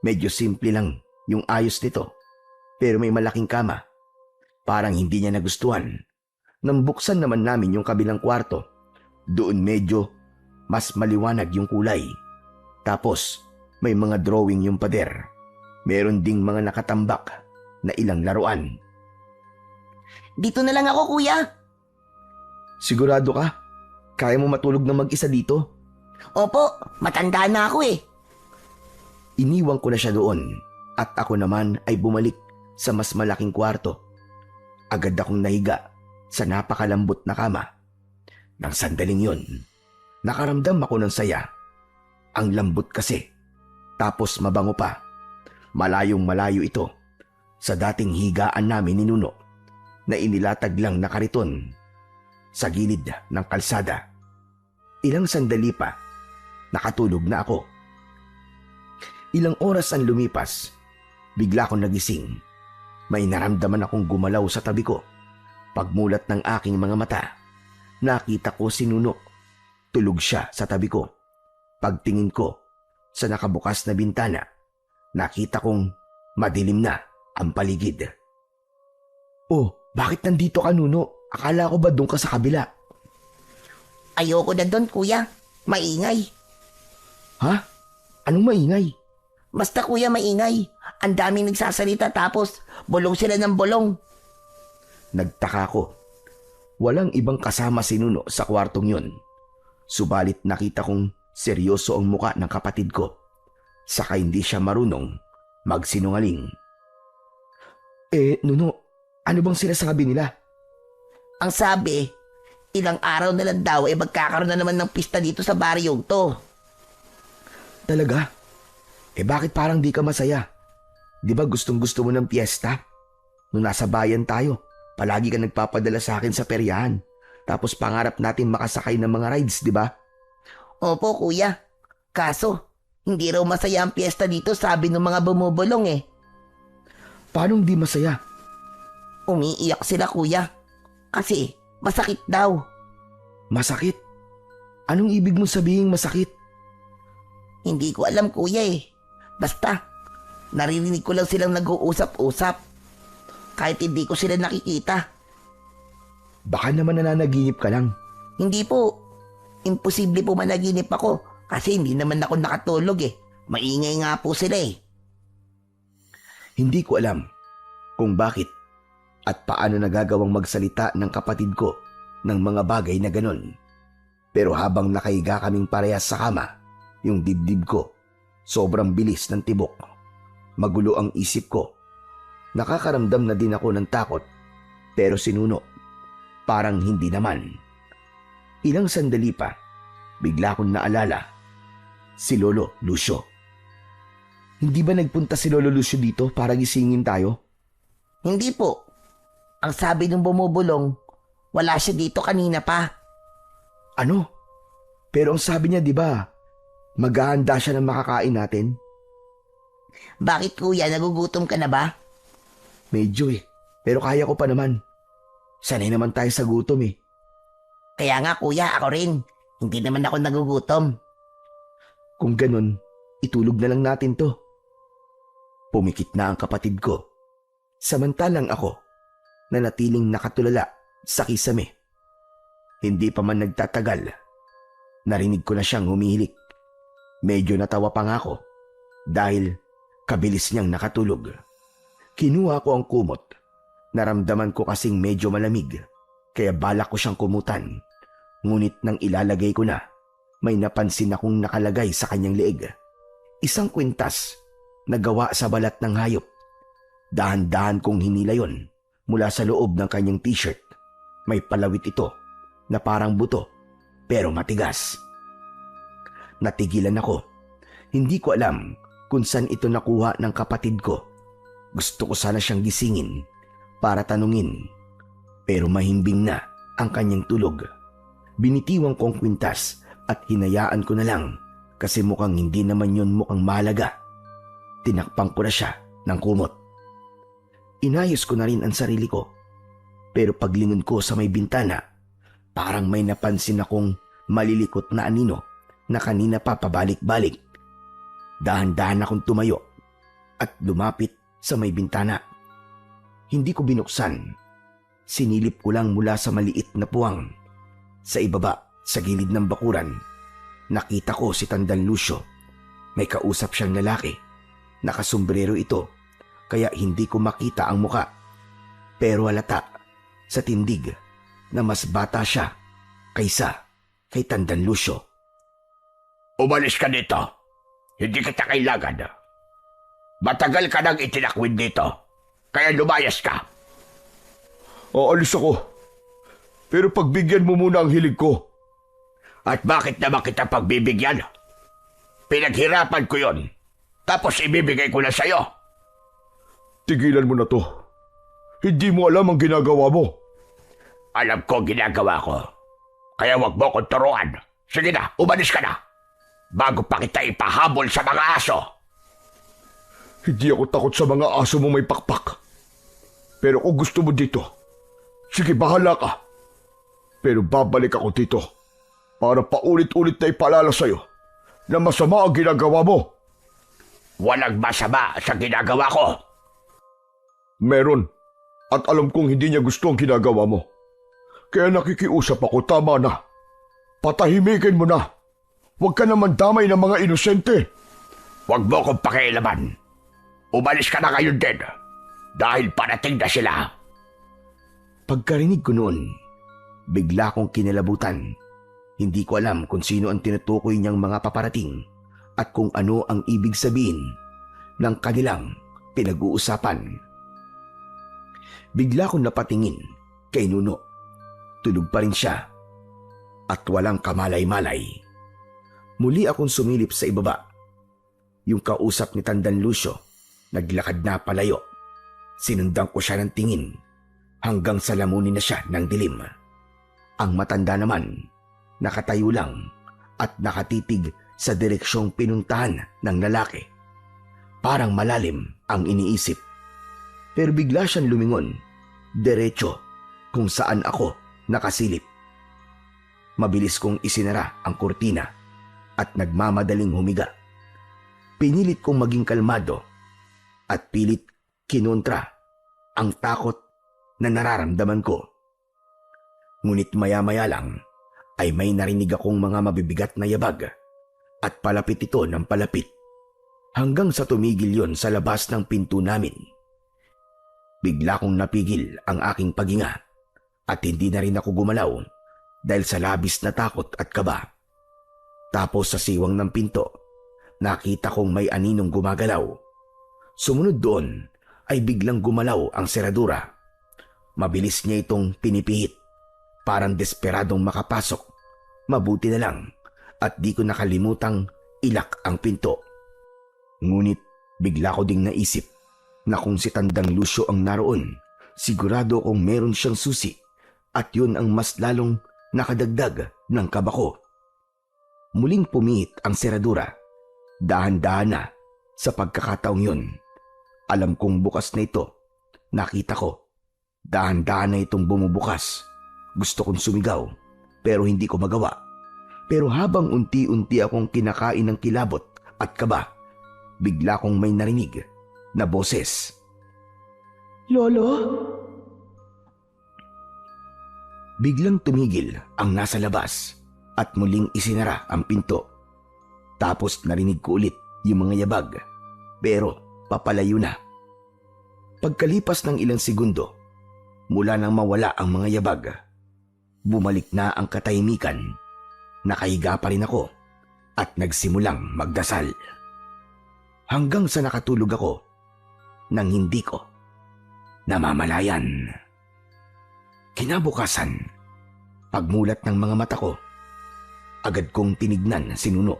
Medyo simple lang yung ayos nito. Pero may malaking kama. Parang hindi niya nagustuhan. Nang buksan naman namin yung kabilang kwarto, doon medyo mas maliwanag yung kulay. Tapos may mga drawing yung pader. Meron ding mga nakatambak na ilang laruan. Dito na lang ako, kuya. Sigurado ka? Kaya mo matulog na mag-isa dito? Opo, matanda na ako eh. Iniwan ko na siya doon at ako naman ay bumalik sa mas malaking kwarto. Agad akong nahiga sa napakalambot na kama. Nang sandaling yun, nakaramdam ako ng saya. Ang lambot kasi, tapos mabango pa. Malayong malayo ito sa dating higaan namin ni Nuno na inilatag lang na kariton sa gilid ng kalsada. Ilang sandali pa, nakatulog na ako. Ilang oras ang lumipas, bigla akong nagising. May naramdaman akong gumalaw sa tabi ko. Pagmulat ng aking mga mata, nakita ko si Nuno. Tulog siya sa tabi ko. Pagtingin ko sa nakabukas na bintana, nakita kong madilim na ang paligid. Oh, bakit nandito ka, Nuno? Akala ko ba doon ka sa kabila? Ayoko na doon, kuya. Maingay. Ha? Anong maingay? Basta kuya maingay. Ang daming nagsasalita tapos bulong sila ng bulong. Nagtaka ko. Walang ibang kasama si Nuno sa kwartong yun. Subalit nakita kong seryoso ang muka ng kapatid ko. Saka hindi siya marunong magsinungaling. Nuno, ano bang sinasabi nila? Ang sabi, ilang araw na lang daw magkakaroon na naman ng pista dito sa baryong to. Talaga? Bakit parang di ka masaya? Di ba gustong gusto mo ng piyesta? Nung nasa bayan tayo, palagi ka nagpapadala sa akin sa peryahan. Tapos pangarap natin makasakay ng mga rides, di ba? Opo kuya. Kaso, hindi raw masaya ang piyesta dito sabi ng mga bumubulong eh. Paano hindi masaya? Umiiyak sila kuya. Kasi masakit daw. Masakit? Anong ibig mong sabihin masakit? Hindi ko alam kuya eh. Basta, naririnig ko lang silang nag-uusap-usap. Kahit hindi ko sila nakikita. Baka naman nananaginip ka lang. Hindi po. Imposible po managinip ako. Kasi hindi naman ako nakatulog eh. Maingay nga po sila eh. Hindi ko alam kung bakit at paano nagagawang magsalita ng kapatid ko ng mga bagay na ganon. Pero habang nakahiga kaming parehas sa kama, yung dibdib ko, sobrang bilis ng tibok. Magulo ang isip ko. Nakakaramdam na din ako ng takot, pero si Nuno, parang hindi naman. Ilang sandali pa, bigla kong naalala, si Lolo Lucio. Hindi ba nagpunta si Lolo Lucio dito para gisingin tayo? Hindi po. Ang sabi ng bumubulong, wala siya dito kanina pa. Ano? Pero ang sabi niya, di ba, maghahanda siya ng makakain natin? Bakit kuya, nagugutom ka na ba? Medyo pero kaya ko pa naman. Sanay naman tayo sa gutom eh. Kaya nga kuya, ako rin. Hindi naman ako nagugutom. Kung ganun, itulog na lang natin to. Pumikit na ang kapatid ko. Samantalang ako, nanatiling nakatulala sa kisame. Hindi pa man nagtatagal, narinig ko na siyang humihilik. Medyo natawa pa nga ako dahil kabilis niyang nakatulog. Kinuha ko ang kumot. Naramdaman ko kasing medyo malamig, kaya balak ko siyang kumutan. Ngunit nang ilalagay ko na, may napansin akong nakalagay sa kanyang leeg. Isang kwintas na gawa sa balat ng hayop. Dahan-dahan kong hinila yon mula sa loob ng kanyang t-shirt. May palawit ito na parang buto pero matigas. Natigilan ako. Hindi ko alam kung saan ito nakuha ng kapatid ko. Gusto ko sana siyang gisingin para tanungin, pero mahimbing na ang kanyang tulog. Binitiwan ko ang kwintas at hinayaan ko na lang kasi mukhang hindi naman yon mukhang mahalaga. Tinakpan ko na siya ng kumot. Inayos ko na rin ang sarili ko, pero paglingon ko sa may bintana, parang may napansin akong malilikot na anino na kanina pa pabalik-balik. Dahan-dahan akong tumayo at lumapit sa may bintana. Hindi ko binuksan. Sinilip ko lang mula sa maliit na puwang. Sa ibaba, sa gilid ng bakuran, nakita ko si Tandang Lucio. May kausap siyang lalaki. Nakasombrero ito, kaya hindi ko makita ang muka. Pero halata sa tindig na mas bata siya kaysa kay Tandang Lucio. Umalis ka dito. Hindi kita kailangan. Matagal ka nang itinakwid dito. Kaya lumayas ka. Aalis ako. Pero pagbigyan mo muna ang hilig ko. At bakit naman kita pagbibigyan? Pinaghirapan ko yon. Tapos ibibigay ko na sa'yo. Tigilan mo na to. Hindi mo alam ang ginagawa mo. Alam ko ginagawa ko. Kaya wag mo akong turuan. Sige na, umalis ka na. Bago pa kita ipahabol sa mga aso. Hindi ako takot sa mga aso mo may pakpak. Pero kung gusto mo dito, sige bahala ka. Pero babalik ako dito para paulit-ulit na ipaalala sa'yo na masama ang ginagawa mo. Walang masama sa ginagawa ko. Meron. At alam kong hindi niya gusto ang ginagawa mo. Kaya nakikiusap ako, tama na. Patahimikin mo na. Huwag ka naman damay ng mga inosente. Huwag mo akong pakialaman. Umalis ka na ngayon din. Dahil parating na sila. Pagkarinig ko noon, bigla kong kinalabutan. Hindi ko alam kung sino ang tinutukoy niyang mga paparating at kung ano ang ibig sabihin ng kanilang pinag-uusapan. Bigla kong napatingin kay Nuno. Tulog pa rin siya at walang kamalay-malay. Muli akong sumilip sa ibaba. Yung kausap ni Tandan Lucio, naglakad na palayo. Sinundan ko siya ng tingin hanggang sa lamunin na siya ng dilim. Ang matanda naman, nakatayo lang at nakatitig sa direksyong pinuntahan ng lalaki. Parang malalim ang iniisip. Pero bigla siyang lumingon, derecho kung saan ako nakasilip. Mabilis kong isinara ang kurtina at nagmamadaling humiga. Pinilit kong maging kalmado at pilit kinontra ang takot na nararamdaman ko. Ngunit maya-maya lang ay may narinig akong mga mabibigat na yabag at palapit ito ng palapit hanggang sa tumigil yon sa labas ng pinto namin. Bigla kong napigil ang aking paghinga at hindi na rin ako gumalaw dahil sa labis na takot at kaba. Tapos sa siwang ng pinto, nakita kong may aninong gumagalaw. Sumunod doon ay biglang gumalaw ang seradura. Mabilis niya itong pinipihit, parang desperadong makapasok. Mabuti na lang at di ko nakalimutang ilak ang pinto. Ngunit bigla ko ding naisip na kung si Tandang Lucio ang naroon, sigurado kong meron siyang susi at yun ang mas lalong nakadagdag ng kaba ko. Muling pumihit ang seradura. Dahan-dahan na sa pagkakataong yun. Alam kong bukas na ito. Nakita ko. Dahan-dahan na itong bumubukas. Gusto kong sumigaw pero hindi ko magawa. Pero habang unti-unti akong kinakain ng kilabot at kaba, bigla kong may narinig na boses. Lolo? Biglang tumigil ang nasa labas at muling isinara ang pinto. Tapos narinig ko ulit yung mga yabag, pero papalayo na. Pagkalipas ng ilang segundo, mula nang mawala ang mga yabag, bumalik na ang katahimikan. Nakahiga pa rin ako at nagsimulang magdasal. Hanggang sa nakatulog ako nang hindi ko namamalayan. Kinabukasan, pagmulat ng mga mata ko, agad kong tinignan si Nuno.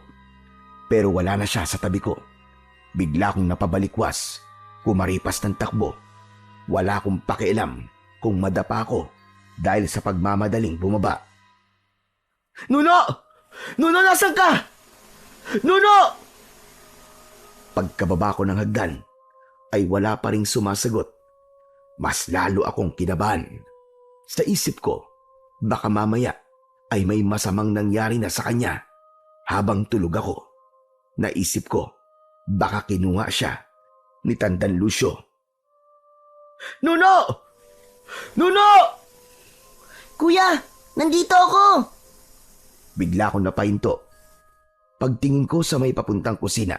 Pero wala na siya sa tabi ko. Bigla kong napabalikwas, kumaripas ng takbo. Wala akong pakialam kung madapa ako dahil sa pagmamadaling bumaba. Nuno! Nuno, nasan ka? Nuno! Pagkababa ko ng hagdan, ay wala pa ring sumasagot. Mas lalo akong kinabahan. Sa isip ko, baka mamaya ay may masamang nangyari na sa kanya habang tulog ako. Naisip ko, baka kinuha siya ni Tandan Lucio. Nuno! Nuno! Kuya, nandito ako! Bigla akong napahinto. Pagtingin ko sa may papuntang kusina,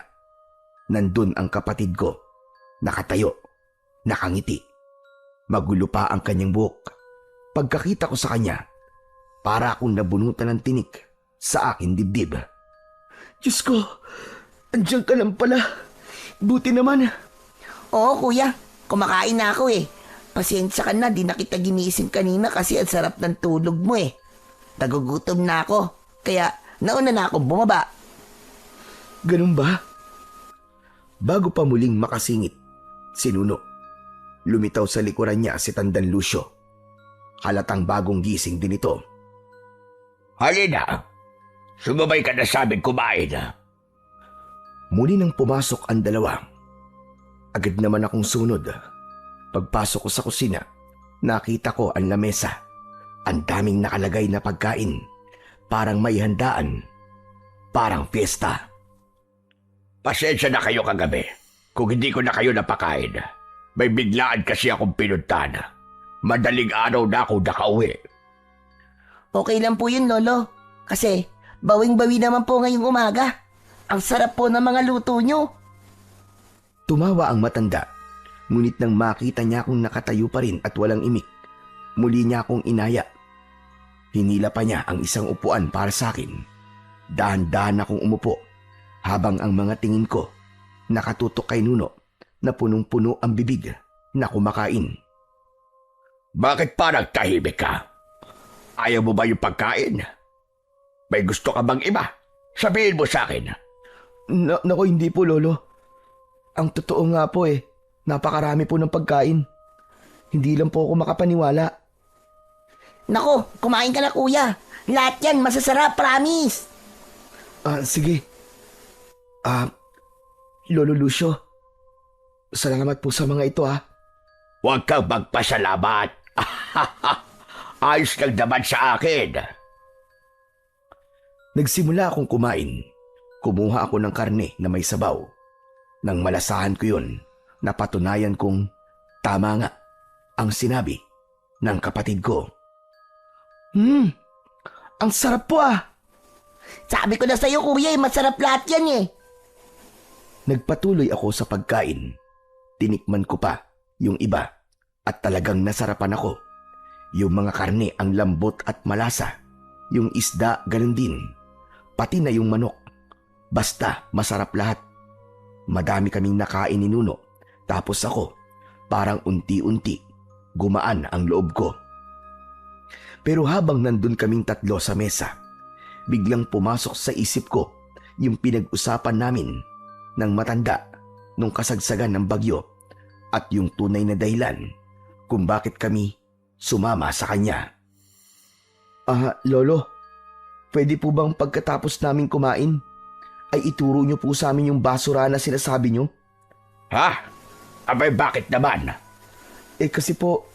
nandun ang kapatid ko. Nakatayo, nakangiti. Magulo pa ang kanyang buhok. Pagkakita ko sa kanya, para akong nabunutan ng tinik sa aking dibdib. Diyos ko, andiyan ka lang pala. Buti naman. Oo, kuya. Kumakain na ako eh. Pasensya ka na, di na kita ginising kanina kasi ang sarap ng tulog mo eh. Nagugutom na ako, kaya nauna na akong bumaba. Ganun ba? Bago pa muling makasingit, si Nuno, lumitaw sa likuran niya si Tandan Lucio. Halatang bagong gising din ito. Halina, sumabay ka na sa amin kumain. Muli nang pumasok ang dalawa. Agad naman akong sunod. Pagpasok ko sa kusina, nakita ko ang lamesa. Ang daming nakalagay na pagkain. Parang may handaan. Parang fiesta. Pasensya na kayo kagabi kung hindi ko na kayo napakain. May biglaan kasi akong pinuntahan. Madaling araw na ako nakauwi. Okay lang po yun, Lolo. Kasi bawing-bawi naman po ngayong umaga. Ang sarap po ng mga luto nyo. Tumawa ang matanda, ngunit nang makita niya akong nakatayo pa rin at walang imik, muli niya akong inaya. Hinila pa niya ang isang upuan para sa akin. Dahan-dahan akong umupo habang ang mga tingin ko nakatutok kay Nuno na punong-puno ang bibig na kumakain. Bakit pa nagtahimik ka? Ayaw mo ba yung pagkain? May gusto ka bang iba? Sabihin mo sa akin. Nako, hindi po, Lolo. Ang totoo nga po napakarami po ng pagkain. Hindi lang po ako makapaniwala. Nako, kumain ka na kuya. Lahat yan masasarap, promise. Sige. Lolo Lucio, salamat po sa mga ito Huwag kang magpasalamat. Ayos kang naman sa akin. Nagsimula akong kumain. Kumuha ako ng karne na may sabaw. Nang malasahan ko yun, napatunayan kong tama nga ang sinabi ng kapatid ko. Ang sarap po Sabi ko na sa'yo kuya, masarap lahat yan Nagpatuloy ako sa pagkain. Tinikman ko pa yung iba at talagang nasarapan ako. Yung mga karne ang lambot at malasa. Yung isda ganun din. Pati na yung manok. Basta masarap lahat. Madami kaming nakain ni Nuno. Tapos ako, parang unti-unti, gumaan ang loob ko. Pero habang nandun kaming tatlo sa mesa, biglang pumasok sa isip ko yung pinag-usapan namin ng matanda nung kasagsagan ng bagyo at yung tunay na dahilan kung bakit kami sumama sa kanya. Lolo, pwede po bang pagkatapos namin kumain ay ituro niyo po sa amin yung basura na sinasabi niyo? Ha? Abay, bakit naman? Kasi po,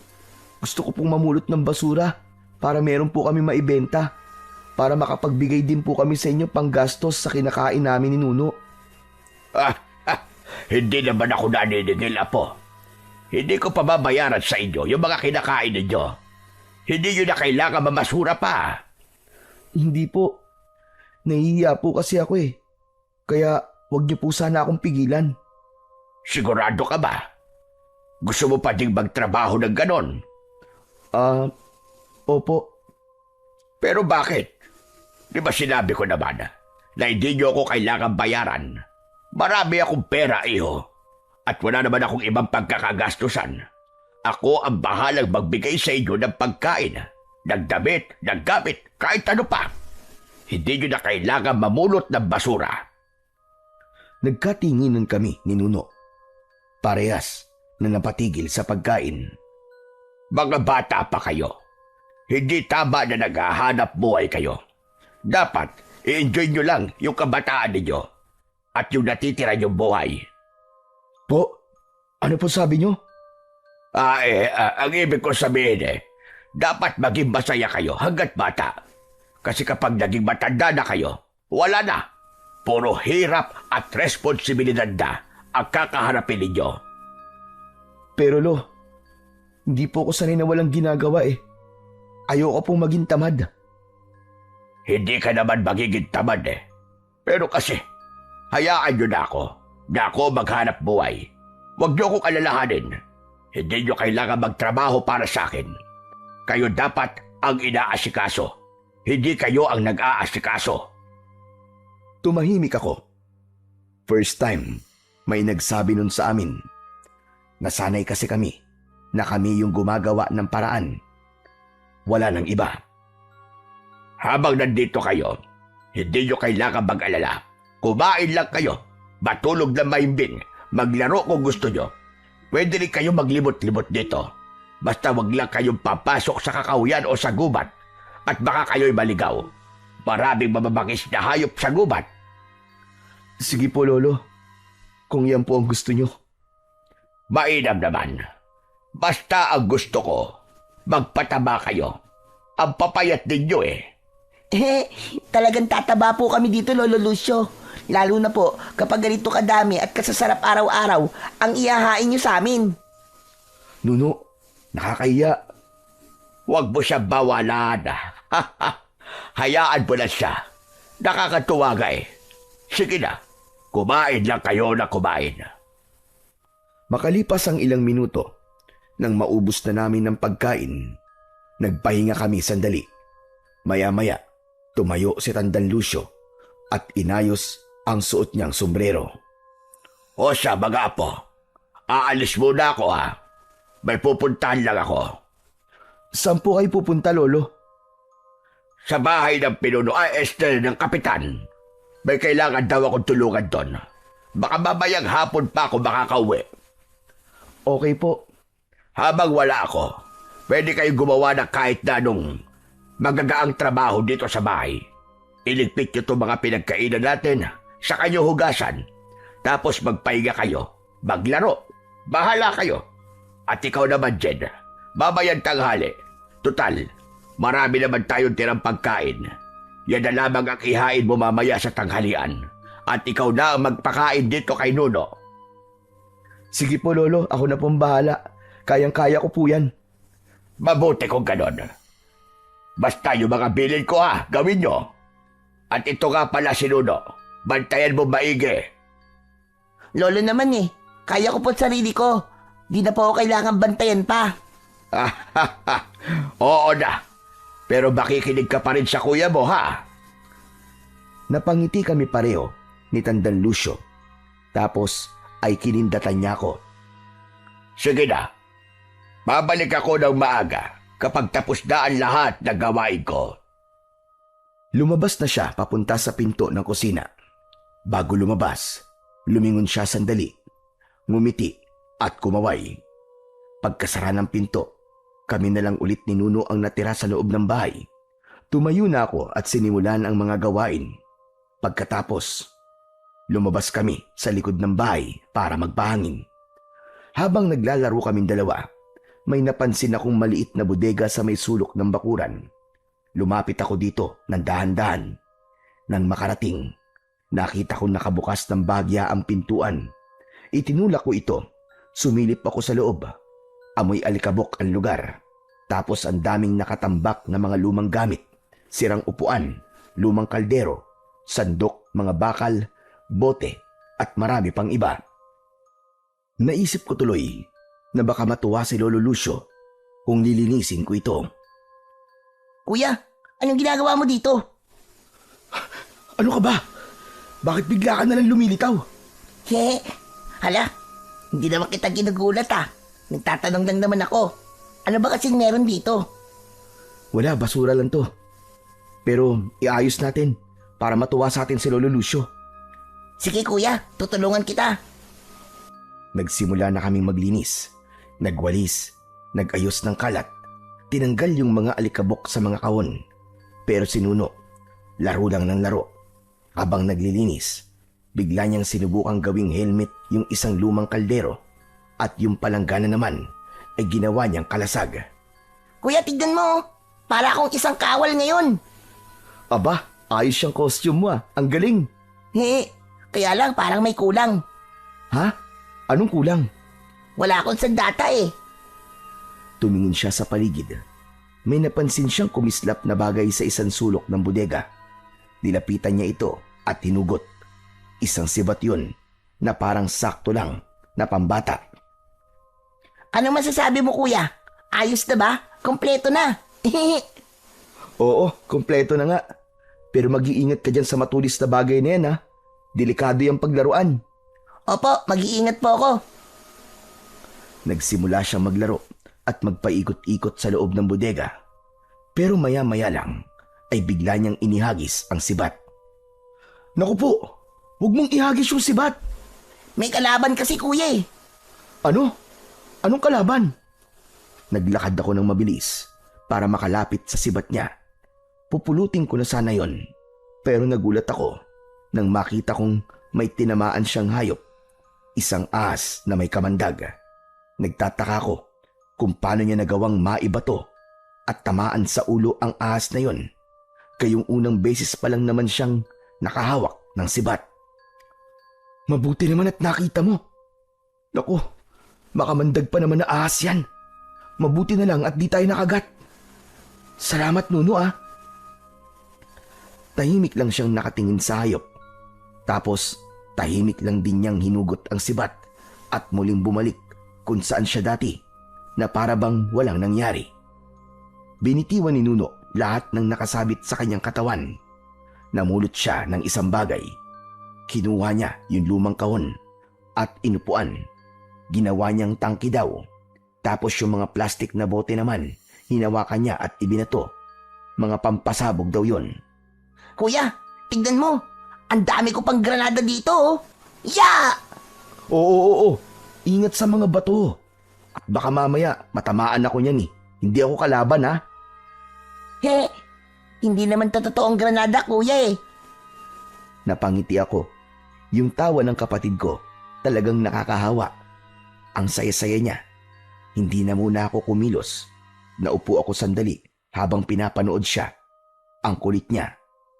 gusto ko pong mamulot ng basura para meron po kami maibenta. Para makapagbigay din po kami sa inyo pang gastos sa kinakain namin ni Nuno. Hindi naman ako naniningil, Apo. Hindi ko pa babayaran sa inyo yung mga kinakain ninyo. Hindi nyo na kailangan mamasura pa. Hindi po. Nahihiya po kasi ako Kaya wag niyo po sana akong pigilan. Sigurado ka ba? Gusto mo pa ding magtrabaho ng ganon? Opo. Pero bakit? Di ba sinabi ko naman na hindi nyo ako kailangan bayaran? Marami akong pera, iho. At wala naman akong ibang pagkakagastusan. Ako ang bahalang magbigay sa inyo ng pagkain, ng damit, ng gamit, kahit ano pa. Hindi nyo na kailangan mamulot ng basura. Nagkatinginan kami ni Nuno. Parehas na napatigil sa pagkain. Mga bata pa kayo. Hindi tama na naghahanap buhay kayo. Dapat i-enjoy nyo lang yung kabataan ninyo at yung natitira nyong buhay. Po? Ano po sabi nyo? Ang ibig ko sabihin dapat maging masaya kayo hanggat bata. Kasi kapag naging matanda na kayo, wala na. Puro hirap at responsibilidad na ang kakaharapin ninyo. Pero hindi po ako sanay na walang ginagawa Ayoko pong maging tamad. Hindi ka naman magiging tamad Pero kasi, hayaan nyo na ako maghanap buhay. Huwag nyo akong alalahanin. Hindi nyo kailangan magtrabaho para sa akin. Kayo dapat ang inaasikaso. Hindi kayo ang nag-aasikaso. Tumahimik ako. First time, may nagsabi nun sa amin. Nasanay kasi kami na kami yung gumagawa ng paraan. Wala nang iba. Habang nandito kayo, hindi nyo kailangan mag-alala. Kumain lang kayo, matulog na maimbing, maglaro kung gusto nyo. Pwede rin kayo maglimot-limot dito. Basta wag lang kayong papasok sa kakahuyan o sa gubat at baka kayo'y maligaw. Maraming mababangis na hayop sa gubat. Sige po, Lolo. Kung yan po ang gusto nyo. Mainam naman. Basta ang gusto ko, magpataba kayo. Ang papayat ninyo Talagang tataba po kami dito, Lolo Lucio. Lalo na po kapag ganito kadami at kasasarap araw-araw ang ihahain nyo sa amin. Nuno, nakakahiya. Huwag mo siya bawalan. Hayaan mo na siya. Nakakatuwa Sige na, kumain lang kayo na kumain. Makalipas ang ilang minuto, nang maubos na namin ng pagkain, nagpahinga kami sandali. Maya-maya, tumayo si Tandang Lucio at inayos ang suot niyang sombrero. O siya, mga apo, aalis muna ako ha. May pupuntahan lang ako. Saan po kayo pupunta, Lolo? Sa bahay ng pinuno ng kapitan. May kailangan daw akong tulungan doon. Baka mamayang hapon pa ako makakauwi. Okay po. Habang wala ako, pwede kayo gumawa ng kahit na anong magagaang trabaho dito sa bahay. Iligpit nyo itong mga pinagkainan natin, saka nyo hugasan. Tapos magpahinga kayo, maglaro. Bahala kayo. At ikaw naman, Jen, mamayang tanghali. Tutal, marami naman tayong tirang pagkain. Yan na lamang ang ihain mo mamaya sa tanghalian. At ikaw na ang magpakain dito kay Nuno. Sige po, Lolo. Ako na pong bahala. Kayang-kaya ko po yan. Mabuti kung ganon. Basta yung mga bilin ko gawin nyo. At ito nga pala si Nuno. Bantayan mo maigi. Lolo naman kaya ko po sarili ko. Di na po ako kailangan bantayan pa. Oo na. Pero makikinig ka pa rin sa kuya mo, ha? Napangiti kami pareho ni Tandang Lucio. Tapos ay kinindatan niya ako. Sige na. Babalik ako ng maaga kapag tapos na ang lahat ng gawain ko. Lumabas na siya papunta sa pinto ng kusina. Bago lumabas, lumingon siya sandali, ngumiti at kumaway. Pagkasara ng pinto, kami na lang ulit ni Nuno ang natira sa loob ng bahay. Tumayo na ako at sinimulan ang mga gawain. Pagkatapos, lumabas kami sa likod ng bahay para magpahangin. Habang naglalaro kaming dalawa, may napansin akong maliit na bodega sa may sulok ng bakuran. Lumapit ako dito ng dahan-dahan. Nang makarating, nakita ko nakabukas ng bahagya ang pintuan. Itinulak ko ito. Sumilip ako sa loob. Amoy alikabok ang lugar. Tapos ang daming nakatambak na mga lumang gamit. Sirang upuan, lumang kaldero, sandok, mga bakal, bote, at marami pang iba. Naisip ko tuloy na baka matuwa si Lolo Lucio kung lilinisin ko ito. Kuya, anong ginagawa mo dito? Ano ka ba? Bakit bigla ka nalang lumilitaw? Hala, hindi naman kita ginugulat Nagtatanong lang naman ako. Ano ba kasing meron dito? Wala, basura lang to. Pero iayos natin para matuwa sa atin si Lolo Lucio. Sige kuya, tutulungan kita. Nagsimula na kaming maglinis, nagwalis, nagayos ng kalat, tinanggal yung mga alikabok sa mga kahon. Pero si Nuno, laro lang ng laro. Habang naglilinis, bigla niyang sinubukang gawing helmet yung isang lumang kaldero at yung palanggana naman ay ginawa niyang kalasag. Kuya, tignan mo. Para akong isang kawal ngayon. Aba, ayos yung costume mo Ang galing. Kaya lang parang may kulang. Ha? Anong kulang? Wala akong sandata Tumingin siya sa paligid. May napansin siyang kumislap na bagay sa isang sulok ng bodega. Nilapitan niya ito at hinugot. Isang sibat yun na parang sakto lang na pambata. Anong masasabi mo kuya? Ayos na ba? Kompleto na. Oo, kompleto na nga. Pero mag-iingat ka dyan sa matulis na bagay na yan Delikado yung paglaruan. Opo, mag-iingat po ako. Nagsimula siyang maglaro at magpaikot-ikot sa loob ng bodega. Pero maya-maya lang ay bigla niyang inihagis ang sibat. Naku po, huwag mong ihagis yung sibat. May kalaban kasi kuya Ano? Anong kalaban? Naglakad ako ng mabilis para makalapit sa sibat niya. Pupulutin ko na sana yon. Pero nagulat ako nang makita kong may tinamaan siyang hayop. Isang ahas na may kamandag. Nagtataka ko kung paano niya nagawang maibato at tamaan sa ulo ang ahas na yon. Kayong unang beses pa lang naman siyang nakahawak ng sibat. Mabuti naman at nakita mo. Naku, makamandag pa naman na ahas yan. Mabuti na lang at di tayo nakagat. Salamat, Nuno Tahimik lang siyang nakatingin sa hayop. Tapos tahimik lang din niyang hinugot ang sibat at muling bumalik kung saan siya dati na para bang walang nangyari. Binitiwan ni Nuno lahat ng nakasabit sa kanyang katawan. Namulot siya ng isang bagay. Kinuha niya yung lumang kahon at inupuan. Ginawa niyang tangki daw. Tapos yung mga plastik na bote naman, hinawakan niya at ibinato. Mga pampasabog daw yon. Kuya, tignan mo. Ang dami ko pang granada dito, oh. Ya! Oo. Ingat sa mga bato. At baka mamaya matamaan ako niyan eh. Hindi ako kalaban ha. He, hindi naman totoong granada, kuya eh. Napangiti ako. Yung tawa ng kapatid ko talagang nakakahawa. Ang saya-saya niya. Hindi na muna ako kumilos. Naupo ako sandali habang pinapanood siya. Ang kulit niya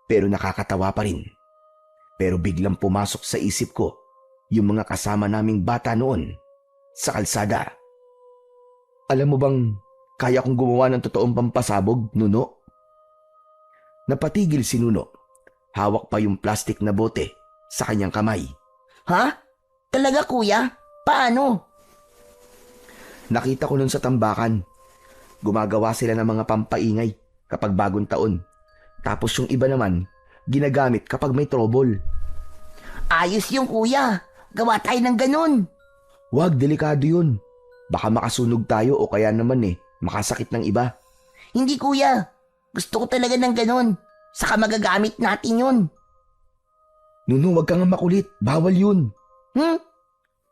pero nakakatawa pa rin. Pero biglang pumasok sa isip ko yung mga kasama naming bata noon sa kalsada. Alam mo bang kaya kong gumawa ng totoong pampasabog, Nuno? Napatigil si Nuno. Hawak pa yung plastik na bote sa kanyang kamay. Ha? Talaga, kuya? Paano? Nakita ko nun sa tambakan. Gumagawa sila ng mga pampaingay kapag bagong taon. Tapos yung iba naman, ginagamit kapag may trouble. Ayos yung kuya. Gawa tayo ng ganun. Wag, delikado yun. Baka makasunog tayo o kaya naman makasakit ng iba. Hindi, kuya. Gusto ko talaga ng ganun. Saka magagamit natin yun. Nuno, wag kang makulit. Bawal yun.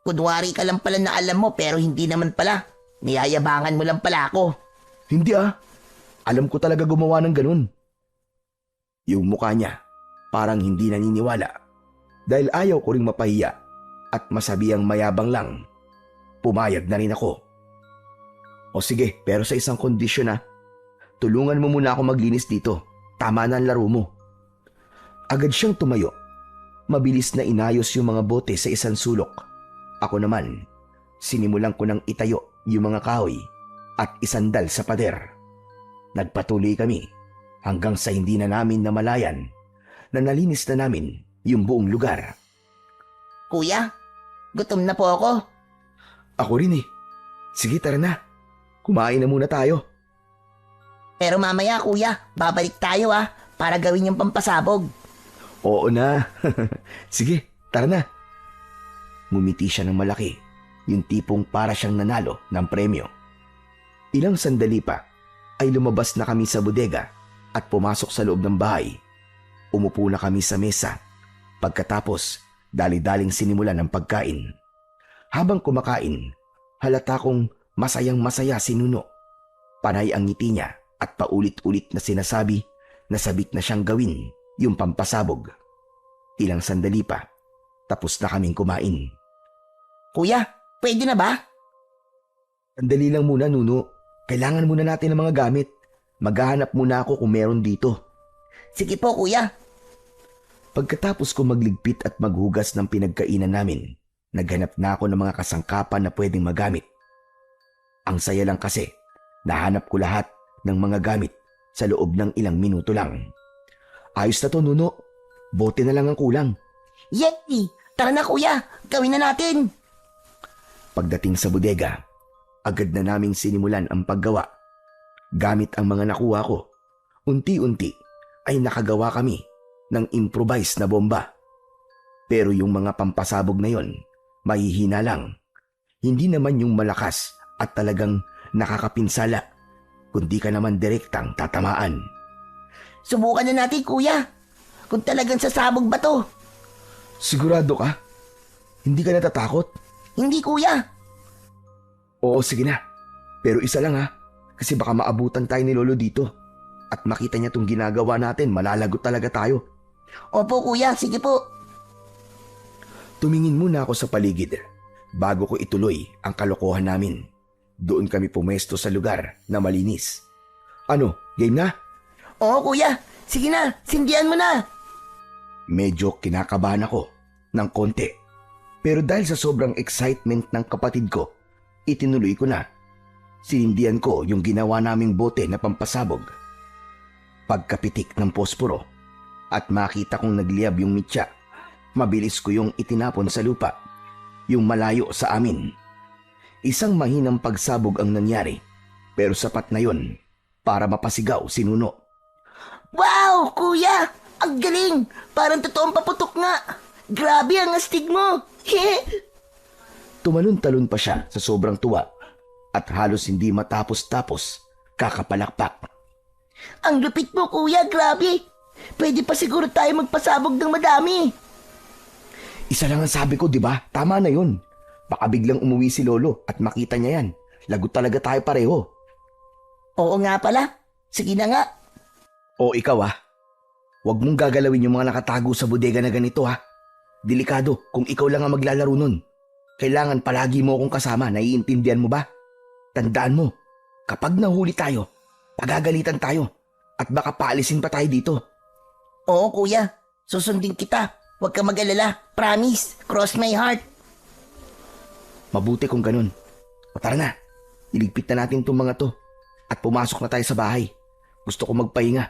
Kunwari ka lang pala na alam mo pero hindi naman pala. Niyayabangan mo lang pala ako. Hindi Alam ko talaga gumawa ng ganun. Yung mukha niya parang hindi naniniwala. Dahil ayaw ko ring mapahiya at masabihang mayabang lang. Pumayag na rin ako. O sige, pero sa isang kondisyon tulungan mo muna ako maglinis dito. Tama na ang laro mo. Agad siyang tumayo. Mabilis na inayos yung mga bote sa isang sulok. Ako naman, sinimulan ko ng itayo yung mga kahoy at isandal sa pader. Nagpatuloy kami hanggang sa hindi na namin namalayan na nalinis na namin yung buong lugar. Kuya, gutom na po ako. Ako rin Sige, tara na. Kumain na muna tayo. Pero mamaya, kuya, babalik tayo para gawin yung pampasabog. Oo na. Sige, tara na. Ngumiti siya ng malaki, yung tipong para siyang nanalo ng premyo. Ilang sandali pa ay lumabas na kami sa bodega at pumasok sa loob ng bahay. Umupo na kami sa mesa. Pagkatapos, dali-daling sinimulan ng pagkain. Habang kumakain, halata kong masayang-masaya si Nuno. Panay ang ngiti niya at paulit-ulit na sinasabi na sabik na siyang gawin yung pampasabog. Ilang sandali pa, tapos na kaming kumain. Kuya, pwede na ba? Sandali lang muna, Nuno. Kailangan muna natin ng mga gamit. Maghahanap muna ako kung meron dito. Sige po, kuya. Pagkatapos ko magligpit at maghugas ng pinagkainan namin, naghanap na ako ng mga kasangkapan na pwedeng magamit. Ang saya lang kasi, nahanap ko lahat ng mga gamit sa loob ng ilang minuto lang. Ayos na to, Nuno. Bote na lang ang kulang. Yay! Tara na, kuya. Gawin na natin. Pagdating sa bodega, agad na naming sinimulan ang paggawa. Gamit ang mga nakuha ko, unti-unti ay nakagawa kami ng improvised na bomba. Pero yung mga pampasabog na yon, mahihina lang. Hindi naman yung malakas at talagang nakakapinsala, kundi ka naman direktang tatamaan. Subukan na natin, kuya. Kung talagang sasabog ba to? Sigurado ka? Hindi ka natatakot? Hindi, kuya. Oo, sige na. Pero isa lang kasi baka maabutan tayo ni Lolo dito. At makita niya itong ginagawa natin, malalagot talaga tayo. Opo, kuya. Sige po. Tumingin muna ako sa paligid bago ko ituloy ang kalokohan namin. Doon kami pumesto sa lugar na malinis. Ano, game na? Oo, kuya. Sige na, sindihan mo na. Medyo kinakabahan ako ng konti. Pero dahil sa sobrang excitement ng kapatid ko, itinuloy ko na. Sinindihan ko yung ginawa naming bote na pampasabog. Pagkapitik ng posporo at makita kong nagliyab yung mitya, Mabilis ko yung itinapon sa lupa, yung malayo sa amin. Isang mahinang pagsabog ang nangyari, pero sapat na yon para mapasigaw si Nuno. Wow, kuya! Ang galing! Parang totoong paputok nga! Grabe ang astig mo! Tumalon-talon pa siya sa sobrang tuwa at halos hindi matapos-tapos kakapalakpak. Ang lupit mo, kuya! Grabe! Pwede pa siguro tayo magpasabog ng madami! Isa lang ang sabi ko, di ba? Tama na yun. Baka biglang umuwi si Lolo at makita niya yan. Lagot talaga tayo pareho. Oo nga pala. Sige na nga. O ikaw huwag mong gagalawin yung mga nakatago sa bodega na ganito Delikado kung ikaw lang ang maglalaro nun. Kailangan palagi mo akong kasama, naiintindihan mo ba? Tandaan mo, kapag nahuli tayo, pagagalitan tayo at baka paalisin pa tayo dito. Oo, kuya. Susundin kita. Huwag ka mag-alala. Promise. Cross my heart. Mabuti kung ganun. O tara na, iligpit na natin itong mga to at pumasok na tayo sa bahay. Gusto ko magpahinga.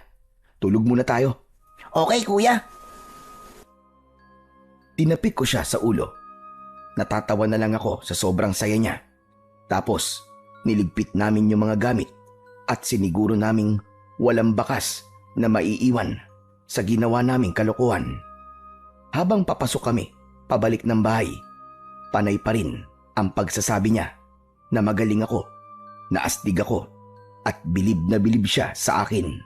Tulog muna tayo. Okay, kuya. Tinapik ko siya sa ulo. Natatawa na lang ako sa sobrang saya niya. Tapos, niligpit namin yung mga gamit at siniguro naming walang bakas na maiiwan sa ginawa naming kalokohan. Habang papasok kami, pabalik ng bahay, panay pa rin ang pagsasabi niya na magaling ako, na astig ako, at bilib na bilib siya sa akin.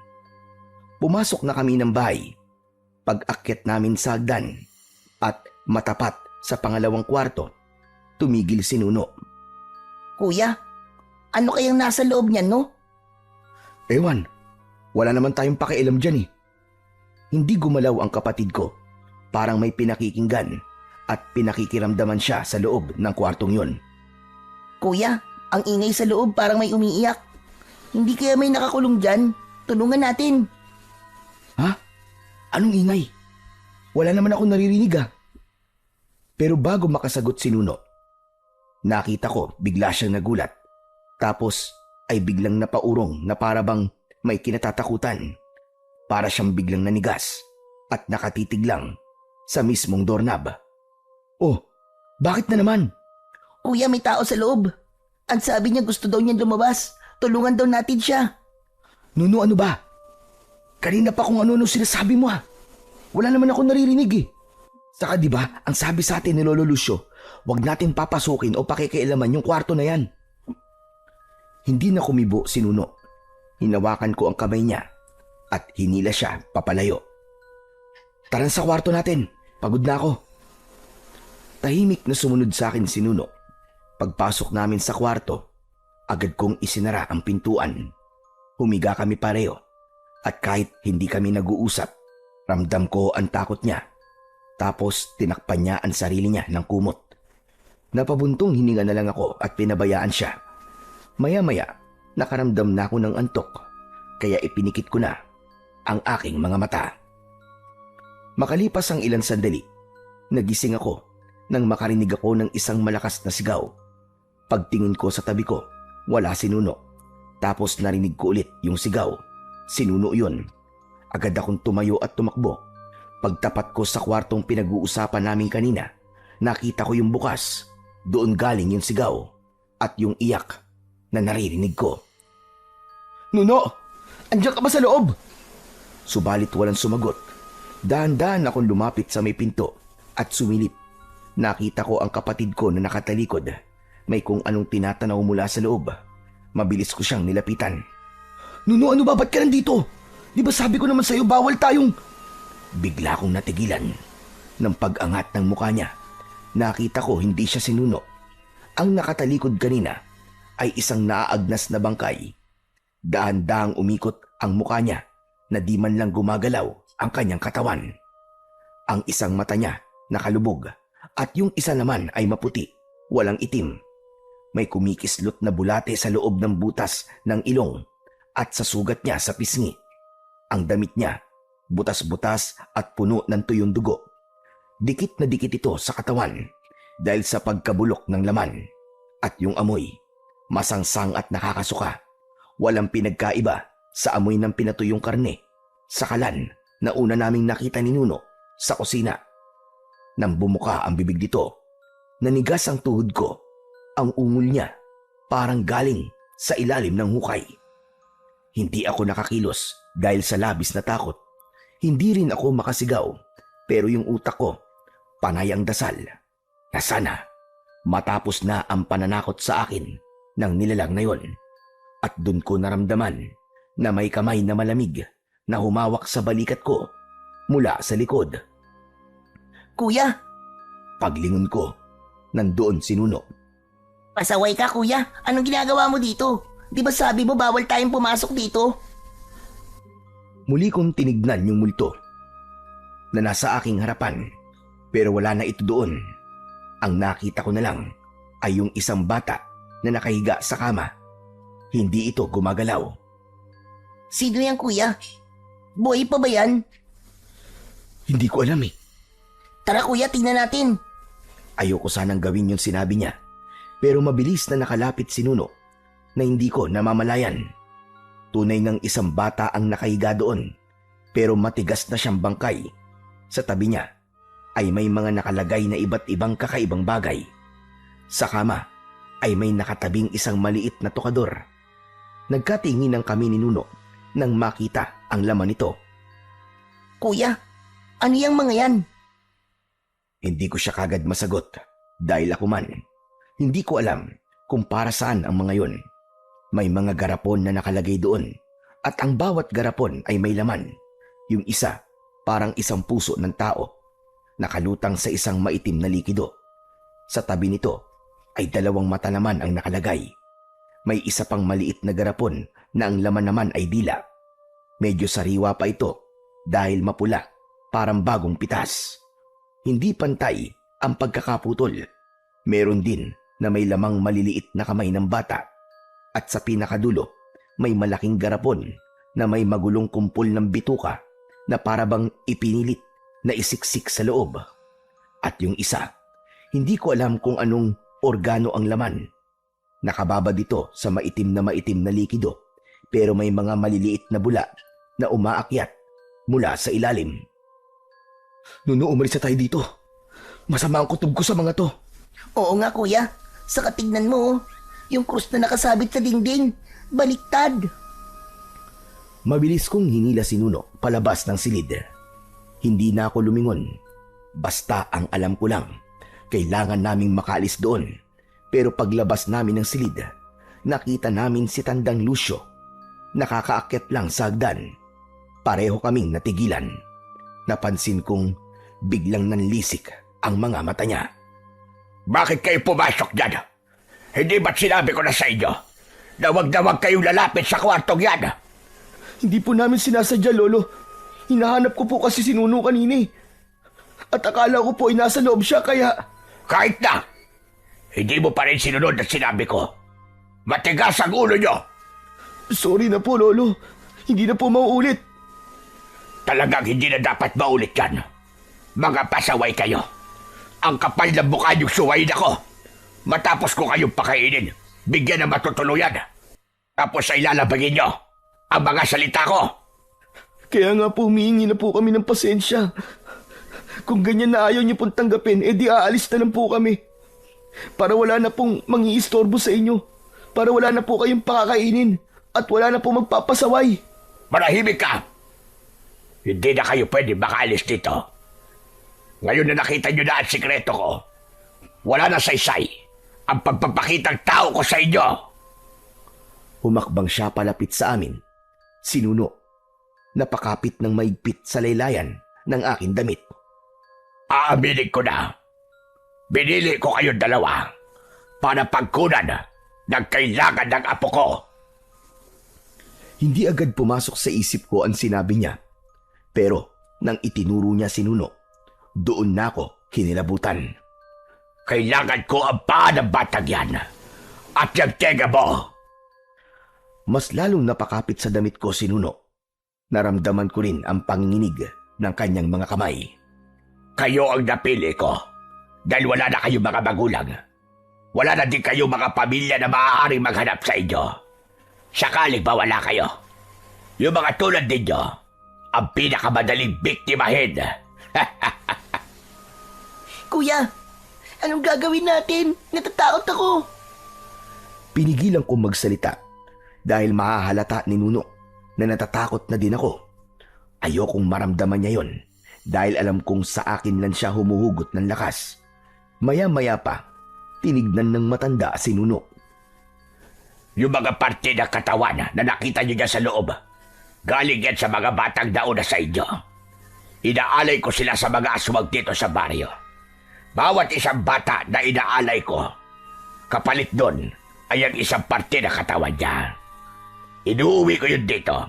Pumasok na kami ng bahay. Pag-akyat namin sa hagdan at matapat sa pangalawang kwarto, tumigil si Nuno. Kuya, ano kayang nasa loob niyan, no? Ewan, wala naman tayong pakialam dyan Hindi gumalaw ang kapatid ko. Parang may pinakikinggan at pinakikiramdaman siya sa loob ng kwartong yon. Kuya, ang ingay sa loob parang may umiiyak. Hindi kaya may nakakulong dyan? Tulungan natin. Ha? Anong ingay? Wala naman ako naririnig Pero bago makasagot si Nuno, nakita ko bigla siyang nagulat. Tapos ay biglang napaurong na para bang may kinatatakutan. Para siyang biglang nanigas at nakatitig lang sa mismong doorknob. Oh, bakit na naman? Kuya, may tao sa loob. Ang sabi niya gusto daw niyan lumabas. Tulungan daw natin siya. Nuno, ano ba? Kanina pa kung ano sinasabi mo Wala naman ako naririnig Saka di ba, ang sabi sa atin ni Lolo Lucio, huwag natin papasukin o pakikialaman yung kwarto na yan. Hindi na kumibo si Nuno. Hinawakan ko ang kamay niya at hinila siya papalayo. Tara sa kwarto natin. Pagod na ako. Tahimik na sumunod sa akin si Nuno. Pagpasok namin sa kwarto, agad kong isinara ang pintuan. Humiga kami pareho at kahit hindi kami nag-uusap, ramdam ko ang takot niya. Tapos tinakpan niya ang sarili niya ng kumot. Napabuntong hininga na lang ako at pinabayaan siya. Maya-maya, nakaramdam na ako ng antok, kaya ipinikit ko na ang aking mga mata. Makalipas ang ilang sandali, nagising ako nang makarinig ako ng isang malakas na sigaw. Pagtingin ko sa tabi ko, wala si Nuno. Tapos narinig ko ulit yung sigaw. Si Nuno yun. Agad akong tumayo at tumakbo. Pagtapat ko sa kwartong pinag-uusapan namin kanina, nakita ko yung bukas. Doon galing yung sigaw at yung iyak na naririnig ko. Nuno! Andiyan ka ba sa loob? Subalit walang sumagot. Dahan-dahan akong lumapit sa may pinto at sumilip. Nakita ko ang kapatid ko na nakatalikod. May kung anong tinatanaw mula sa loob. Mabilis ko siyang nilapitan. Nuno, ano ba? Ba't ka nandito? Di ba sabi ko naman sa'yo bawal tayong... Bigla akong natigilan. Nang pag-angat ng mukha niya, nakita ko hindi siya si Nuno. Ang nakatalikod kanina ay isang naaagnas na bangkay. Dahan-dahang umikot ang mukha niya na di man lang gumagalaw ang kanyang katawan. Ang isang mata niya nakalubog at yung isa naman ay maputi, walang itim. May kumikislot na bulate sa loob ng butas ng ilong at sa sugat niya sa pisngi. Ang damit niya, butas-butas at puno ng tuyong dugo. Dikit na dikit ito sa katawan dahil sa pagkabulok ng laman. At yung amoy, masangsang at nakakasuka. Walang pinagkaiba sa amoy ng pinatuyong karne sa kalan na una naming nakita ni Nuno sa kusina. Nang bumuka ang bibig nito, nanigas ang tuhod ko. Ang ungol niya parang galing sa ilalim ng hukay. Hindi ako nakakilos dahil sa labis na takot. Hindi rin ako makasigaw, pero yung utak ko, panay ang dasal na sana matapos na ang pananakot sa akin ng nilalang na yon. At dun ko naramdaman na may kamay na malamig na humawak sa balikat ko mula sa likod. Kuya, Paglingon ko, nandoon si Nuno. pasaway ka kuya. Anong ginagawa mo dito? Di ba sabi mo bawal tayong pumasok dito? Muli kong tinignan yung multo na nasa aking harapan, pero wala na ito doon. Ang nakita ko na lang ay yung isang bata na nakahiga sa kama. Hindi ito gumagalaw. Sino yan kuya? Boy pa ba yan? Hindi ko alam eh. Tara kuya, tingnan natin. Ayoko sanang gawin yung sinabi niya, pero mabilis na nakalapit si Nuno na hindi ko namamalayan. Tunay ngang isang bata ang nakahiga doon, pero matigas na siyang bangkay. Sa tabi niya ay may mga nakalagay na iba't ibang kakaibang bagay. Sa kama ay may nakatabing isang maliit na tokador. Nagkatinginan kami ni Nuno nang makita ang laman nito. Kuya, ano yung mga yan? Hindi ko siya kagad masagot dahil ako man, hindi ko alam kung para saan ang mga yon. May mga garapon na nakalagay doon at ang bawat garapon ay may laman. Yung isa, parang isang puso ng tao, nakalutang sa isang maitim na likido. Sa tabi nito ay 2 mata naman ang nakalagay. May isa pang maliit na garapon na ang laman naman ay dila. Medyo sariwa pa ito dahil mapula, parang bagong pitas. Hindi pantay ang pagkakaputol. Meron din na may lamang maliliit na kamay ng bata. At sa pinakadulo, may malaking garapon na may magulong kumpol ng bituka na parabang ipinilit na isiksik sa loob. At yung isa, hindi ko alam kung anong organo ang laman. Nakababa dito sa maitim na likido, pero may mga maliliit na bula na umaakyat mula sa ilalim. Nuno, umalis na tayo dito. Masama ang kutob ko sa mga to. Oo nga kuya, sa katignan mo, yung krus na nakasabit sa dingding, baliktad. Mabilis kong hinila si Nuno palabas ng silid. Hindi na ako lumingon. Basta ang alam ko lang, kailangan naming makaalis doon. Pero paglabas namin ng silid, nakita namin si Tandang Lucio. Nakakaakyat lang sa hagdan. Pareho kaming natigilan. Napansin kong biglang nanlisik ang mga mata niya. Bakit kayo pumasok dyan? Hindi ba't sinabi ko na sa inyo na wag kayong lalapit sa kwartong yan? Hindi po namin sinasadya, Lolo. Hinahanap ko po kasi si Nuno kanina eh. At akala ko po ay nasa loob siya kaya... Kahit na, hindi mo pa rin sinunod at sinabi ko. Matigas ang ulo nyo. Sorry na po, Lolo. Hindi na po mauulit. Talagang hindi na dapat maulit yan. Mga pasaway kayo. Ang kapal ng mukha niyong suwayin ako. Matapos ko kayong pakainin, bigyan ng matutuluyan. Tapos ay lalabagin nyo ang mga salita ko. Kaya nga po humihingi na po kami ng pasensya. Kung ganyan na ayaw niyo pong tanggapin, edi aalis na lang po kami. Para wala na pong mangiistorbo sa inyo. Para wala na po kayong pakakainin. At wala na po magpapasaway. Manahimik ka! Hindi na kayo pwede makaalis dito. Ngayon na nakita nyo na ang sikreto ko, wala na saysay ang pagpapakitang tao ko sa inyo. Humakbang siya palapit sa amin. Sinuno. Napakapit ng maigpit sa laylayan ng aking damit. Aaminin ko na. Binili ko kayong dalawa para pagkunan ng kailangan ng apo ko. Hindi agad pumasok sa isip ko ang sinabi niya. Pero nang itinuro niya si Nuno, doon na ako kinilabutan. Kailangan ko ang paa ng batang yan at yung tega mo. Mas lalong napakapit sa damit ko si Nuno. Naramdaman ko rin ang panginginig ng kanyang mga kamay. Kayo ang napili ko dahil wala na kayong mga magulang. Wala na din kayong mga pamilya na maaaring maghanap sa inyo. Sakaling ba wala kayo? Yung mga tulad ninyo, ang pinakamadaling biktimahin. Kuya, anong gagawin natin? Natatakot ako. Pinigilan kong magsalita dahil mahahalata ni Nuno na natatakot na din ako. Ayokong maramdaman niya yon dahil alam kong sa akin lang siya humuhugot ng lakas. Maya-maya pa, tinignan ng matanda si Nuno. Yung mga parte ng katawan na nakita niyo dyan sa loob, galing yan sa mga batang nauna sa inyo. Inaalay ko sila sa mga aswang dito sa baryo. Bawat isang bata na inaalay ko, kapalit doon ay ang isang parte ng katawan niya. Inuuwi ko yun dito,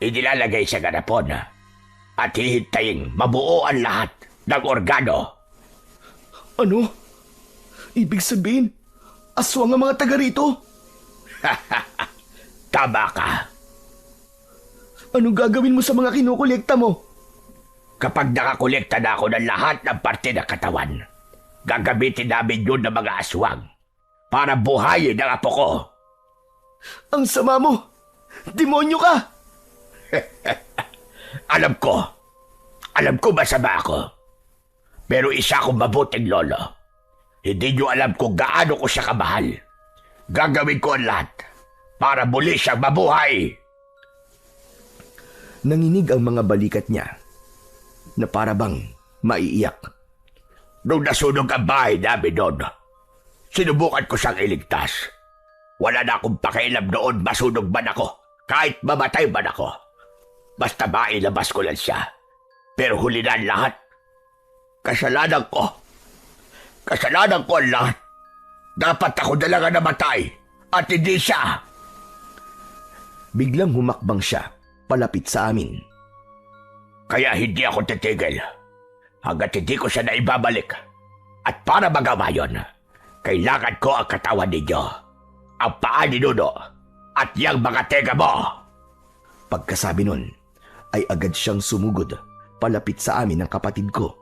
inilalagay sa ganapon, at hihintayin mabuo ang lahat ng organo. Ano? Ibig sabihin, aswang ang mga taga rito? Tama ka. Anong gagawin mo sa mga kinukolekta mo? Kapag nakakolekta na ako ng lahat ng parte ng katawan, gagamitin namin yun ng mga aswang para buhayin ang apo ko. Ang sama mo! Demonyo ka! Alam ko masama ako. Pero isa akong mabuting lolo. Hindi niyo alam kung gaano ko siya kamahal. Gagawin ko ang lahat para muli siyang mabuhay. Nanginig ang mga balikat niya na para bang maiiyak. Nung nasunog ang bahay namin doon, sinubukan ko siyang iligtas. Wala na akong pakialam noon masunog man ako, kahit mamatay man ako. Basta mailabas ko lang siya. Pero huli na ang lahat. Kasalanan ko. Kasalanan ko ang lahat. Dapat ako na lang ang namatay at hindi siya. Biglang humakbang siya palapit sa amin. Kaya hindi ako titigil hanggat hindi ko siya naibabalik. At para magawa yun, kailangan ko ang katawan ninyo, ang paa ni Nuno, at yung mga tega mo. Pagkasabi nun, ay agad siyang sumugod palapit sa amin ng kapatid ko.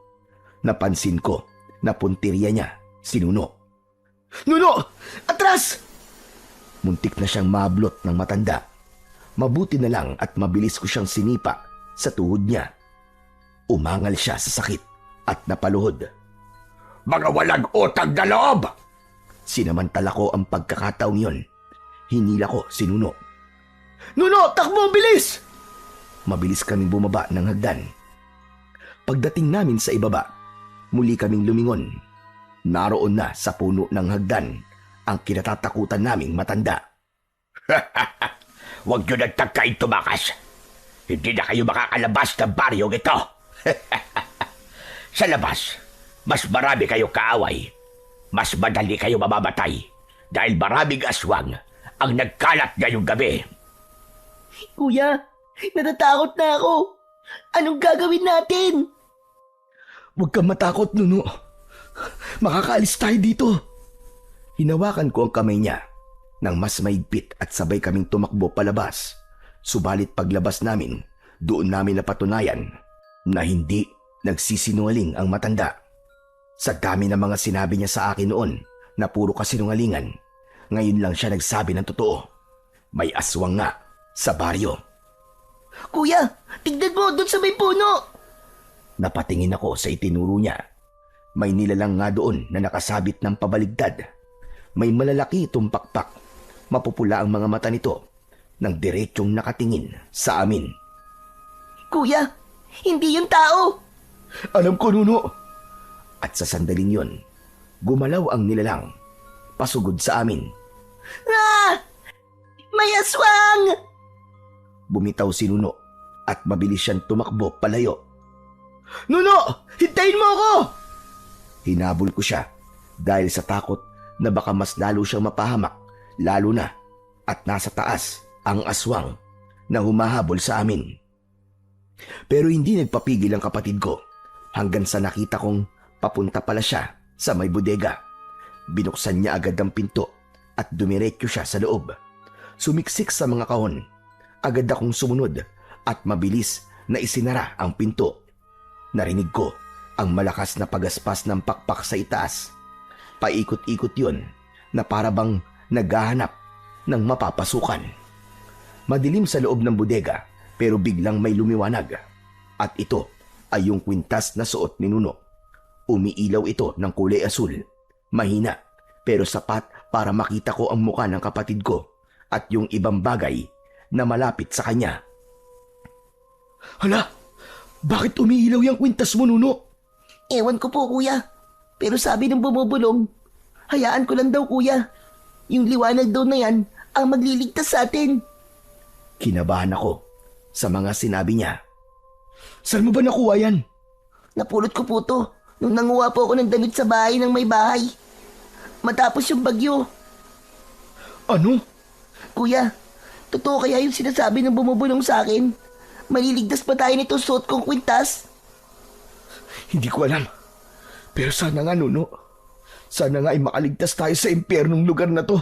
Napansin ko na puntirya niya si Nuno. Nuno! Atras! Muntik na siyang mablot ng matanda. Mabuti na lang at mabilis ko siyang sinipa sa tuhod niya. Umangal siya sa sakit at napaluhod. Mga walang utang na loob! Sinamantala ko ang pagkakataong yon. Hinila ko si Nuno. Nuno! Takbo! Bilis! Mabilis kaming bumaba ng hagdan. Pagdating namin sa ibaba, muli kaming lumingon. Naroon na sa puno ng hagdan ang kinatatakutan naming matanda. Huwag nyo nagtagkain tumakas. Hindi na kayo makakalabas ng baryong ito. Sa labas, mas marami kayong kaaway. Mas madali kayo mamamatay dahil maraming aswang ang nagkalat ngayong gabi. Kuya, natatakot na ako. Anong gagawin natin? Huwag kang matakot, Nuno. Makakaalis tayo dito. Hinawakan ko ang kamay niya nang mas maigpit at sabay kaming tumakbo palabas. Subalit paglabas namin, doon namin napatunayan na hindi nagsisinungaling ang matanda. Sa dami ng mga sinabi niya sa akin noon na puro kasinungalingan, ngayon lang siya nagsabi ng totoo. May aswang nga sa baryo. Kuya, tignan mo doon sa may puno. Napatingin ako sa itinuro niya. May nilalang nga doon na nakasabit ng pabaligtad. May malalaki itong pakpak. Mapupula ang mga mata nito nang diretsong nakatingin sa amin. Kuya, hindi yung tao. Alam ko, Nuno. At sa sandaling yon, gumalaw ang nilalang. Pasugod sa amin. Ah! May aswang! Bumitaw si Nuno at mabilis siyang tumakbo palayo. Nuno! Hintayin mo ako! Hinabol ko siya dahil sa takot na baka mas lalo siyang mapahamak, lalo na at nasa taas ang aswang na humahabol sa amin. Pero hindi nagpapigil ang kapatid ko hanggang sa nakita kong papunta pala siya sa may bodega. Binuksan niya agad ang pinto at dumiretso siya sa loob. Sumiksik sa mga kahon. Agad akong sumunod at mabilis na isinara ang pinto. Narinig ko ang malakas na pagaspas ng pakpak sa itaas. Paikot-ikot yun na para bang naghahanap ng mapapasukan. Madilim sa loob ng bodega pero biglang may lumiwanag. At ito ay yung kwintas na suot ni Nuno. Umiilaw ito ng kulay asul. Mahina pero sapat para makita ko ang muka ng kapatid ko at yung ibang bagay na malapit sa kanya. Hala! Bakit umiilaw yung kwintas mo, Nuno? Ewan ko po, kuya. Pero sabi ng bumubulong, hayaan ko lang daw, kuya. Yung liwanag daw na yan ang magliligtas sa atin. Kinabahan ako sa mga sinabi niya. Saan mo ba nakuha yan? Napulot ko po to nung nanguha po ako ng damit sa bahay ng may bahay. Matapos yung bagyo. Ano? Kuya, totoo kaya yung sinasabi ng bumubulong sa akin? Maliligtas pa tayo nito suot kong kwintas? Hindi ko alam. Pero sana nga, Nuno. Sana nga ay makaligtas tayo sa impyernong lugar na to.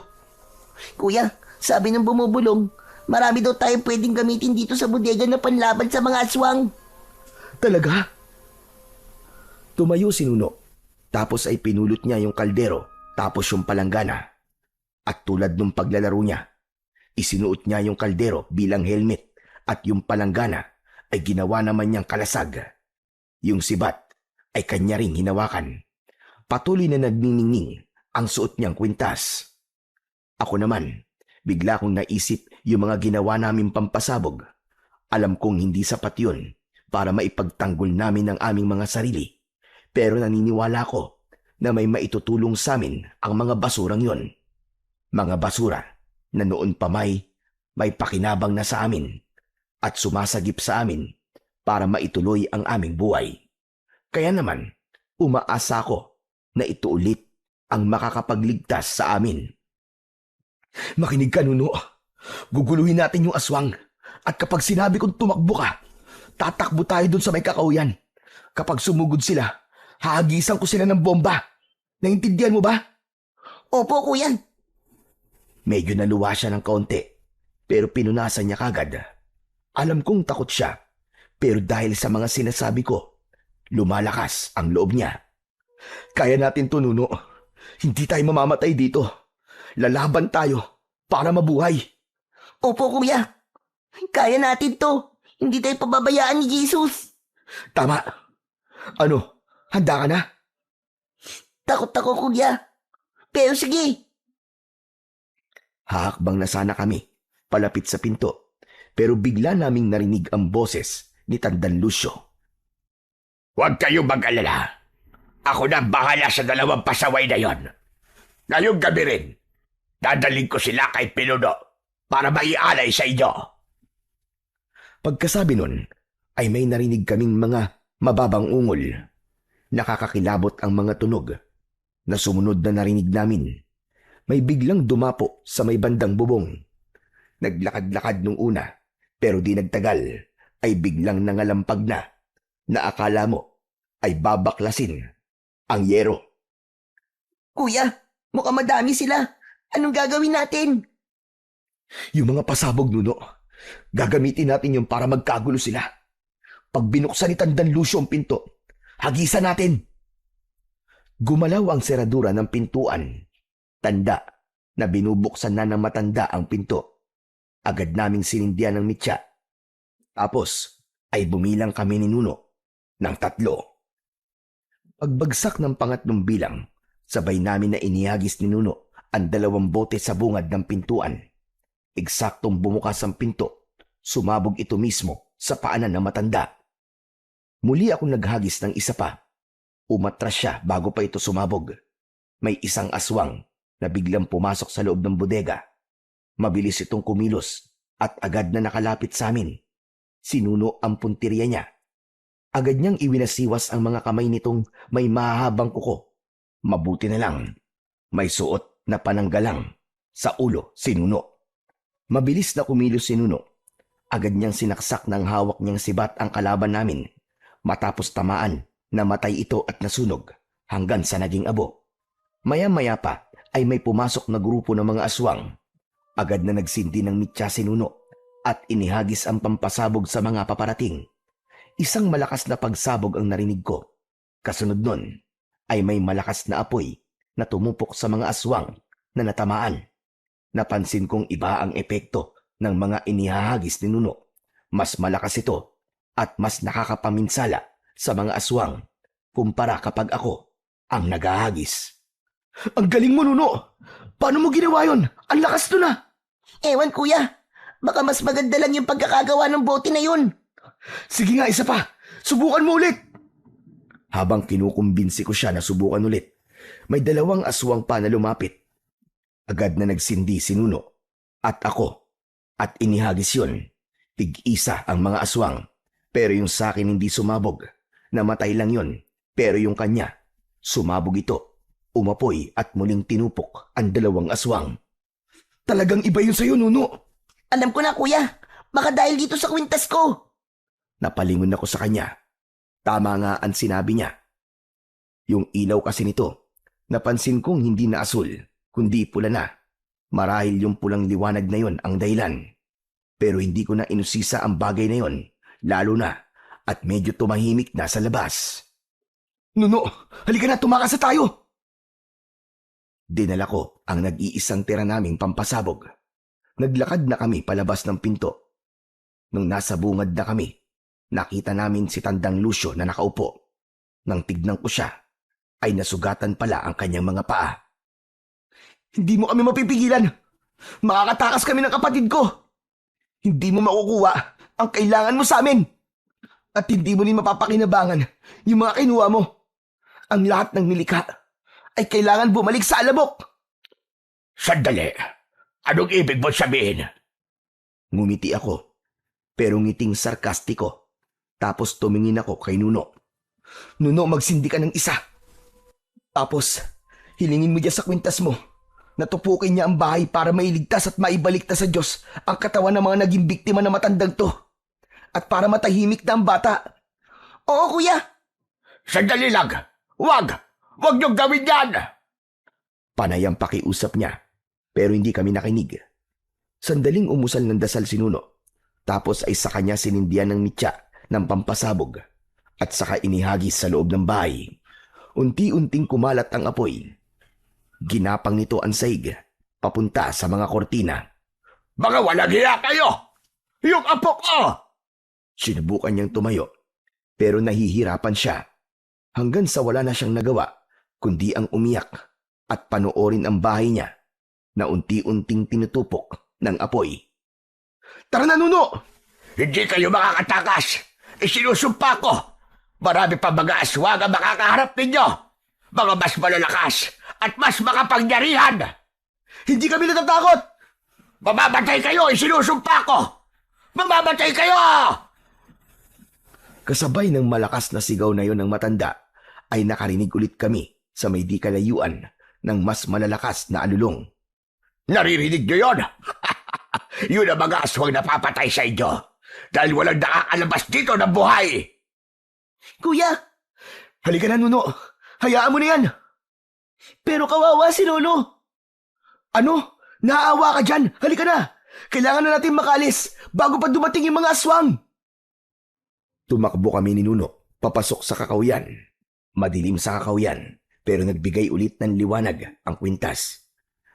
Kuya, sabi ng bumubulong, marami daw tayong pwedeng gamitin dito sa bodega na panlaban sa mga aswang. Talaga? Tumayo si Nuno. Tapos ay pinulot niya yung kaldero, tapos yung palanggana. At tulad nung paglalaro niya, isinuot niya yung kaldero bilang helmet at yung palanggana ay ginawa naman niyang kalasag. Yung sibat ay kanya ring hinawakan. Patuloy na nagniningning ang suot niyang kwintas. Ako naman, bigla kong naisip yung mga ginawa naming pampasabog. Alam kong hindi sapat yun para maipagtanggol namin ang aming mga sarili. Pero naniniwala ko na may maitutulong sa amin ang mga basurang yon. Mga basura na noon pa may pakinabang na sa amin at sumasagip sa amin para maituloy ang aming buhay. Kaya naman, umaasa ako na ito ulit ang makakapagligtas sa amin. Makinig ka, Nuno. Guguluhin natin yung aswang at kapag sinabi kong tumakbo ka, tatakbo tayo dun sa may kakauyan. Kapag sumugod sila, hahagisan ko sila ng bomba. Naintindihan mo ba? Opo, kuya. Medyo naluwa siya ng kaunti, pero pinunasan niya kagad. Alam kong takot siya, pero dahil sa mga sinasabi ko, lumalakas ang loob niya. Kaya natin to, Nuno. Hindi tayo mamamatay dito. Lalaban tayo para mabuhay. Opo, kuya. Kaya natin to. Hindi tayo pababayaan ni Jesus. Tama. Ano, handa ka na? Takot ako, kuya. Pero sige. Hahakbang na sana kami, palapit sa pinto, pero bigla naming narinig ang boses ni Tandan Lucio. Huwag kayo mag-alala. Ako na bahala sa dalawang pasaway na yon. Ngayong gabi rin, dadaling ko sila kay Pinuno para maialay sa inyo. Pagkasabi nun, ay may narinig kaming mga mababang ungol. Nakakakilabot ang mga tunog na sumunod na narinig namin. May biglang dumapo sa may bandang bubong. Naglakad-lakad nung una, pero di nagtagal ay biglang nangalampag na akala mo ay babaklasin ang yero. Kuya, mukhang madami sila. Anong gagawin natin? Yung mga pasabog, Nuno, gagamitin natin yung para magkagulo sila. Pag binuksan ni Tandan Lucio ang pinto, hagisan natin. Gumalaw ang seradura ng pintuan. Tanda na binubuksan na ng matanda ang pinto. Agad naming sinindihan ng mitya. Tapos ay bumilang kami ni Nuno ng 3. Pagbagsak ng pangatlong bilang, sabay namin na inihagis ni Nuno ang 2 bote sa bungad ng pintuan. Eksaktong bumukas ang pinto, sumabog ito mismo sa paanan ng matanda. Muli akong naghagis ng isa pa. Umatras siya bago pa ito sumabog. May isang aswang na biglang pumasok sa loob ng bodega. Mabilis itong kumilos at agad na nakalapit sa amin. Sinuno ang puntirya niya. Agad niyang iwinasiwas ang mga kamay nitong may mahahabang kuko. Mabuti na lang, may suot na pananggalang sa ulo si Nuno. Mabilis na kumilos si Nuno. Agad niyang sinaksak ng hawak niyang sibat ang kalaban namin. Matapos tamaan, namatay ito at nasunog hanggang sa naging abo. Maya-maya pa ay may pumasok na grupo ng mga aswang. Agad na nagsindi ng mitya si Nuno at inihagis ang pampasabog sa mga paparating. Isang malakas na pagsabog ang narinig ko. Kasunod nun ay may malakas na apoy na tumupok sa mga aswang na natamaan. Napansin kong iba ang epekto ng mga inihahagis ni Nuno. Mas malakas ito at mas nakakapaminsala sa mga aswang. kumpara kapag ako ang nagahagis. Ang galing mo, Nuno! Paano mo ginawa yon? Ang lakas to na! Ewan kuya, baka mas maganda lang yung pagkakagawa ng bote na yun. Sige nga, isa pa! Subukan mo ulit! Habang kinukumbinsi ko siya na subukan ulit, may 2 aswang pa na lumapit. Agad na nagsindi si Nuno at ako at inihagis yun. Tig-isa ang mga aswang, pero yung sa akin hindi sumabog. Namatay lang yun, pero yung kanya, sumabog ito. Umapoy at muling tinupok ang 2 aswang. Talagang iba yun sa'yo, Nuno. Alam ko na kuya, baka dahil dito sa kwintas ko. Napalingon ako sa kanya. Tama nga ang sinabi niya. Yung ilaw kasi nito, napansin kong hindi na asul, kundi pula na. Marahil yung pulang liwanag na yon ang dahilan. Pero hindi ko na inusisa ang bagay na yon, lalo na at medyo tumahimik na sa labas. Nuno, halika na, tumakas na tayo! Dinala ko ang nag-iisang tira naming pampasabog. Naglakad na kami palabas ng pinto. Nung nasa bungad na kami, nakita namin si Tandang Lucio na nakaupo. Nang tignan ko siya, ay nasugatan pala ang kanyang mga paa. Hindi mo kami mapipigilan! Makakatakas kami ng kapatid ko! Hindi mo makukuha ang kailangan mo sa amin! At hindi mo rin mapapakinabangan yung mga kinuha mo. Ang lahat ng nilikha ay kailangan bumalik sa alabok! Sandali. Anong ibig mo sabihin? Ngumiti ako, pero ngiting sarkastiko. Tapos tumingin ako kay Nuno. Nuno, magsindi ka ng isa. Tapos, hilingin mo dyan sa kwintas mo. Natupukin niya ang bahay para mailigtas at maibaliktas sa Diyos ang katawan ng mga naging biktima na matandang to. At para matahimik na ang bata. Oo kuya. Sandali lang. Wag! Wag niyong gawin yan! Panay ang pakiusap niya, pero hindi kami nakinig. Sandaling umusal ng dasal si Nuno. Tapos ay sa kanya sinindihan ng mitya ng pampasabog at saka inihagis sa loob ng bahay. Unti-unting kumalat ang apoy. Ginapang nito ang saig, papunta sa mga kortina. Mga walang hiya kayo! Yung apo ko! Sinubukan niyang tumayo, pero nahihirapan siya. Hanggang sa wala na siyang nagawa, kundi ang umiyak at panoorin ang bahay niya na unti-unting tinutupok ng apoy. Tara na, Nuno! Hindi kayo makakatakas! Isinusumpa ko! Marami pa mga aswang ang makakaharap ninyo! Mga mas malalakas at mas makapangyarihan! Hindi kami natatakot! Mamamatay kayo! Isinusumpa ko! Mamamatay kayo! Kasabay ng malakas na sigaw na yon ng matanda, ay nakarinig ulit kami sa may di kalayuan ng mas malalakas na alulong. Naririnig niyo yun? Yun ang mga aswang napapatay sa inyo dahil walang nakakalabas dito ng buhay. Kuya, Halika na, Nuno. Hayaan mo na yan. pero kawawa si Lolo. Ano? Naaawa ka dyan. Halika na. Kailangan na natin makalis bago pa dumating yung mga aswang. Tumakbo kami ni Nuno, papasok sa kakawyan. Madilim sa kakawyan, pero nagbigay ulit ng liwanag ang kwintas.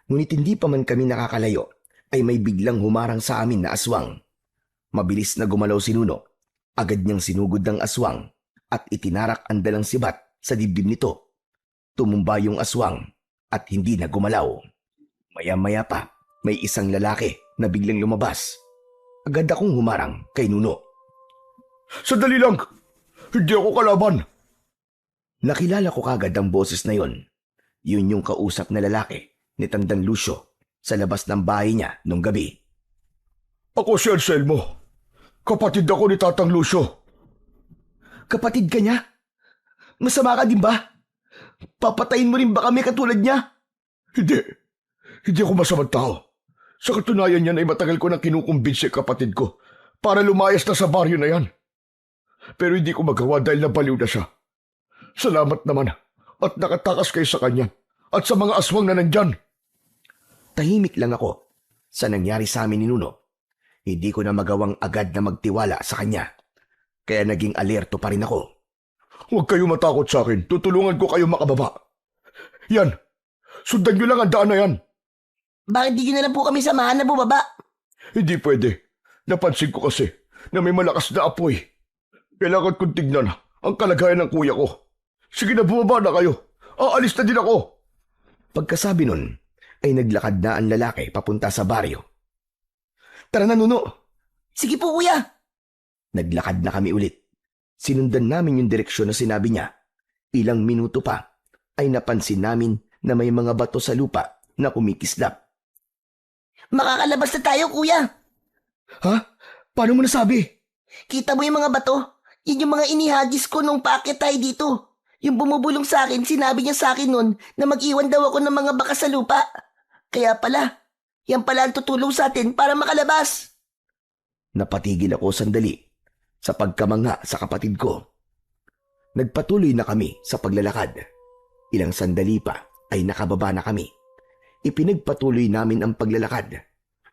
Ngunit hindi pa man kami nakakalayo, ay may biglang humarang sa amin na aswang. Mabilis na gumalaw si Nuno. Agad niyang sinugod ng aswang at itinarak ang dalang sibat sa dibdib nito. Tumumba yung aswang at hindi na gumalaw. Maya-maya pa, may isang lalaki na biglang lumabas. Agad akong humarang kay Nuno. Sandali lang! Hindi ako kalaban! Nakilala ko kagad ang boses na yon. Yun yung kausap na lalaki ni Tandang Lucio sa labas ng bahay niya nung gabi. Ako si Anselmo. Kapatid ako ni Tatang Lucio. Kapatid ka niya? Masama ka din ba? Papatayin mo rin ba kami katulad niya? Hindi. Hindi ako masamang tao. Sa katunayan yan ay matagal ko nang kinukumbinsi kapatid ko para lumayas na sa baryo na yan. Pero hindi ko magawa dahil nabaliw na siya. Salamat naman at nakatakas kayo sa kanya at sa mga aswang na nandyan. Tahimik lang ako sa nangyari sa amin ni Nuno. Hindi ko na magawang agad na magtiwala sa kanya. Kaya naging alerto pa rin ako. Huwag kayo matakot sa akin. Tutulungan ko kayo makababa. Yan. Sundan nyo lang ang daan na yan. Bakit di nyo na lang po kami samahan na bumaba? Hindi pwede. Napansin ko kasi na may malakas na apoy. Kailangan kong tignan ang kalagayan ng kuya ko. Sige na, bumaba na kayo. Aalis na din ako. Pagkasabi nun, ay naglakad na ang lalaki papunta sa baryo. Tara na, Nuno! Sige po, kuya. Naglakad na kami ulit. Sinundan namin yung direksyon na sinabi niya. Ilang minuto pa ay napansin namin na may mga bato sa lupa na kumikislap. Makakalabas na tayo, kuya. Ha? Paano mo nasabi? Kita mo yung mga bato? Yan yung mga inihagis ko nung paakyat tayo dito. Yung bumubulong sa akin, sinabi niya sa akin nun na mag-iwan daw ako ng mga baka sa lupa. Kaya pala, yan pala ang tutulong sa atin para makalabas. Napatigil ako sandali sa pagkamangha sa kapatid ko. Nagpatuloy na kami sa paglalakad. Ilang sandali pa ay nakababa na kami. Ipinagpatuloy namin ang paglalakad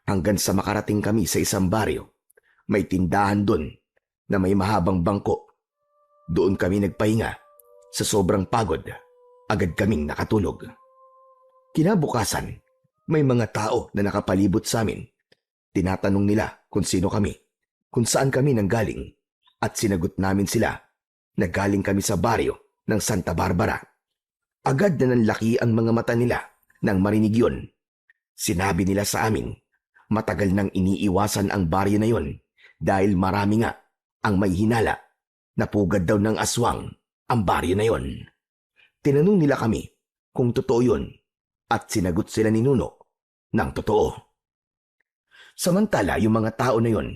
hanggang sa makarating kami sa isang baryo. May tindahan doon na may mahabang bangko. Doon kami nagpahinga. Sa sobrang pagod, agad kaming nakatulog. Kinabukasan, may mga tao na nakapalibot sa amin. Tinatanong nila kung sino kami, kung saan kami nanggaling, at sinagot namin sila na galing kami sa baryo ng Santa Barbara. Agad na nanlaki ang mga mata nila nang marinig yun. Sinabi nila sa amin, matagal nang iniiwasan ang baryo na yun dahil marami nga ang may hinala na pugad daw ng aswang ang baryo na yon. Tinanong nila kami kung totoo yun at sinagot sila ni Nuno ng totoo. Samantala yung mga tao na yon,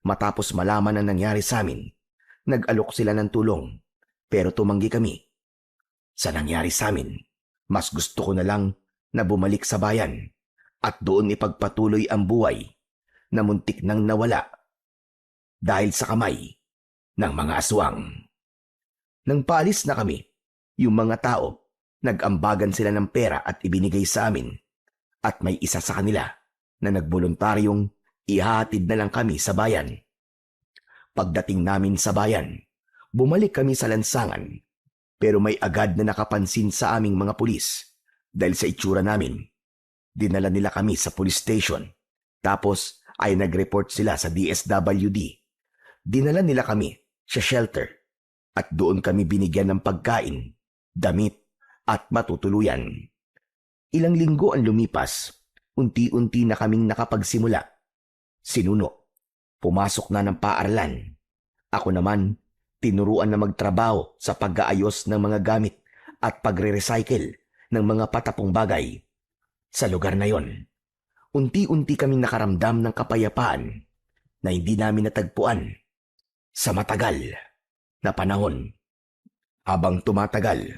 matapos malaman ang nangyari sa amin, nag-alok sila ng tulong pero tumanggi kami. Sa nangyari sa amin, mas gusto ko na lang na bumalik sa bayan at doon ipagpatuloy ang buhay na muntik nang nawala dahil sa kamay ng mga aswang. Nang paalis na kami, yung mga tao, nag-ambagan sila ng pera at ibinigay sa amin. At may isa sa kanila na nagboluntaryong ihahatid na lang kami sa bayan. Pagdating namin sa bayan, bumalik kami sa lansangan. Pero may agad na nakapansin sa aming mga pulis dahil sa itsura namin. Dinala nila kami sa police station. Tapos ay nag-report sila sa DSWD. Dinala nila kami sa shelter. At doon kami binigyan ng pagkain, damit at matutuluyan. Ilang linggo ang lumipas, unti-unti na kaming nakapagsimula. Si Nuno, pumasok na ng paaralan. Ako naman, tinuruan na magtrabaho sa pag-aayos ng mga gamit at pagre-recycle ng mga patapong bagay. Sa lugar na yon, unti-unti kaming nakaramdam ng kapayapaan na hindi namin natagpuan sa matagal na panahon. Habang tumatagal,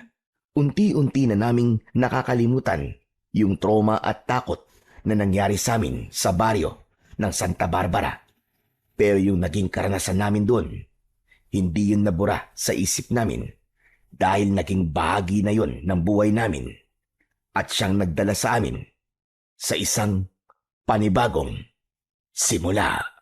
unti-unti na naming nakakalimutan yung trauma at takot na nangyari sa amin sa baryo ng Santa Barbara. Pero yung naging karanasan namin doon, hindi yun nabura sa isip namin dahil naging bahagi na yun ng buhay namin at siyang nagdala sa amin sa isang panibagong simula.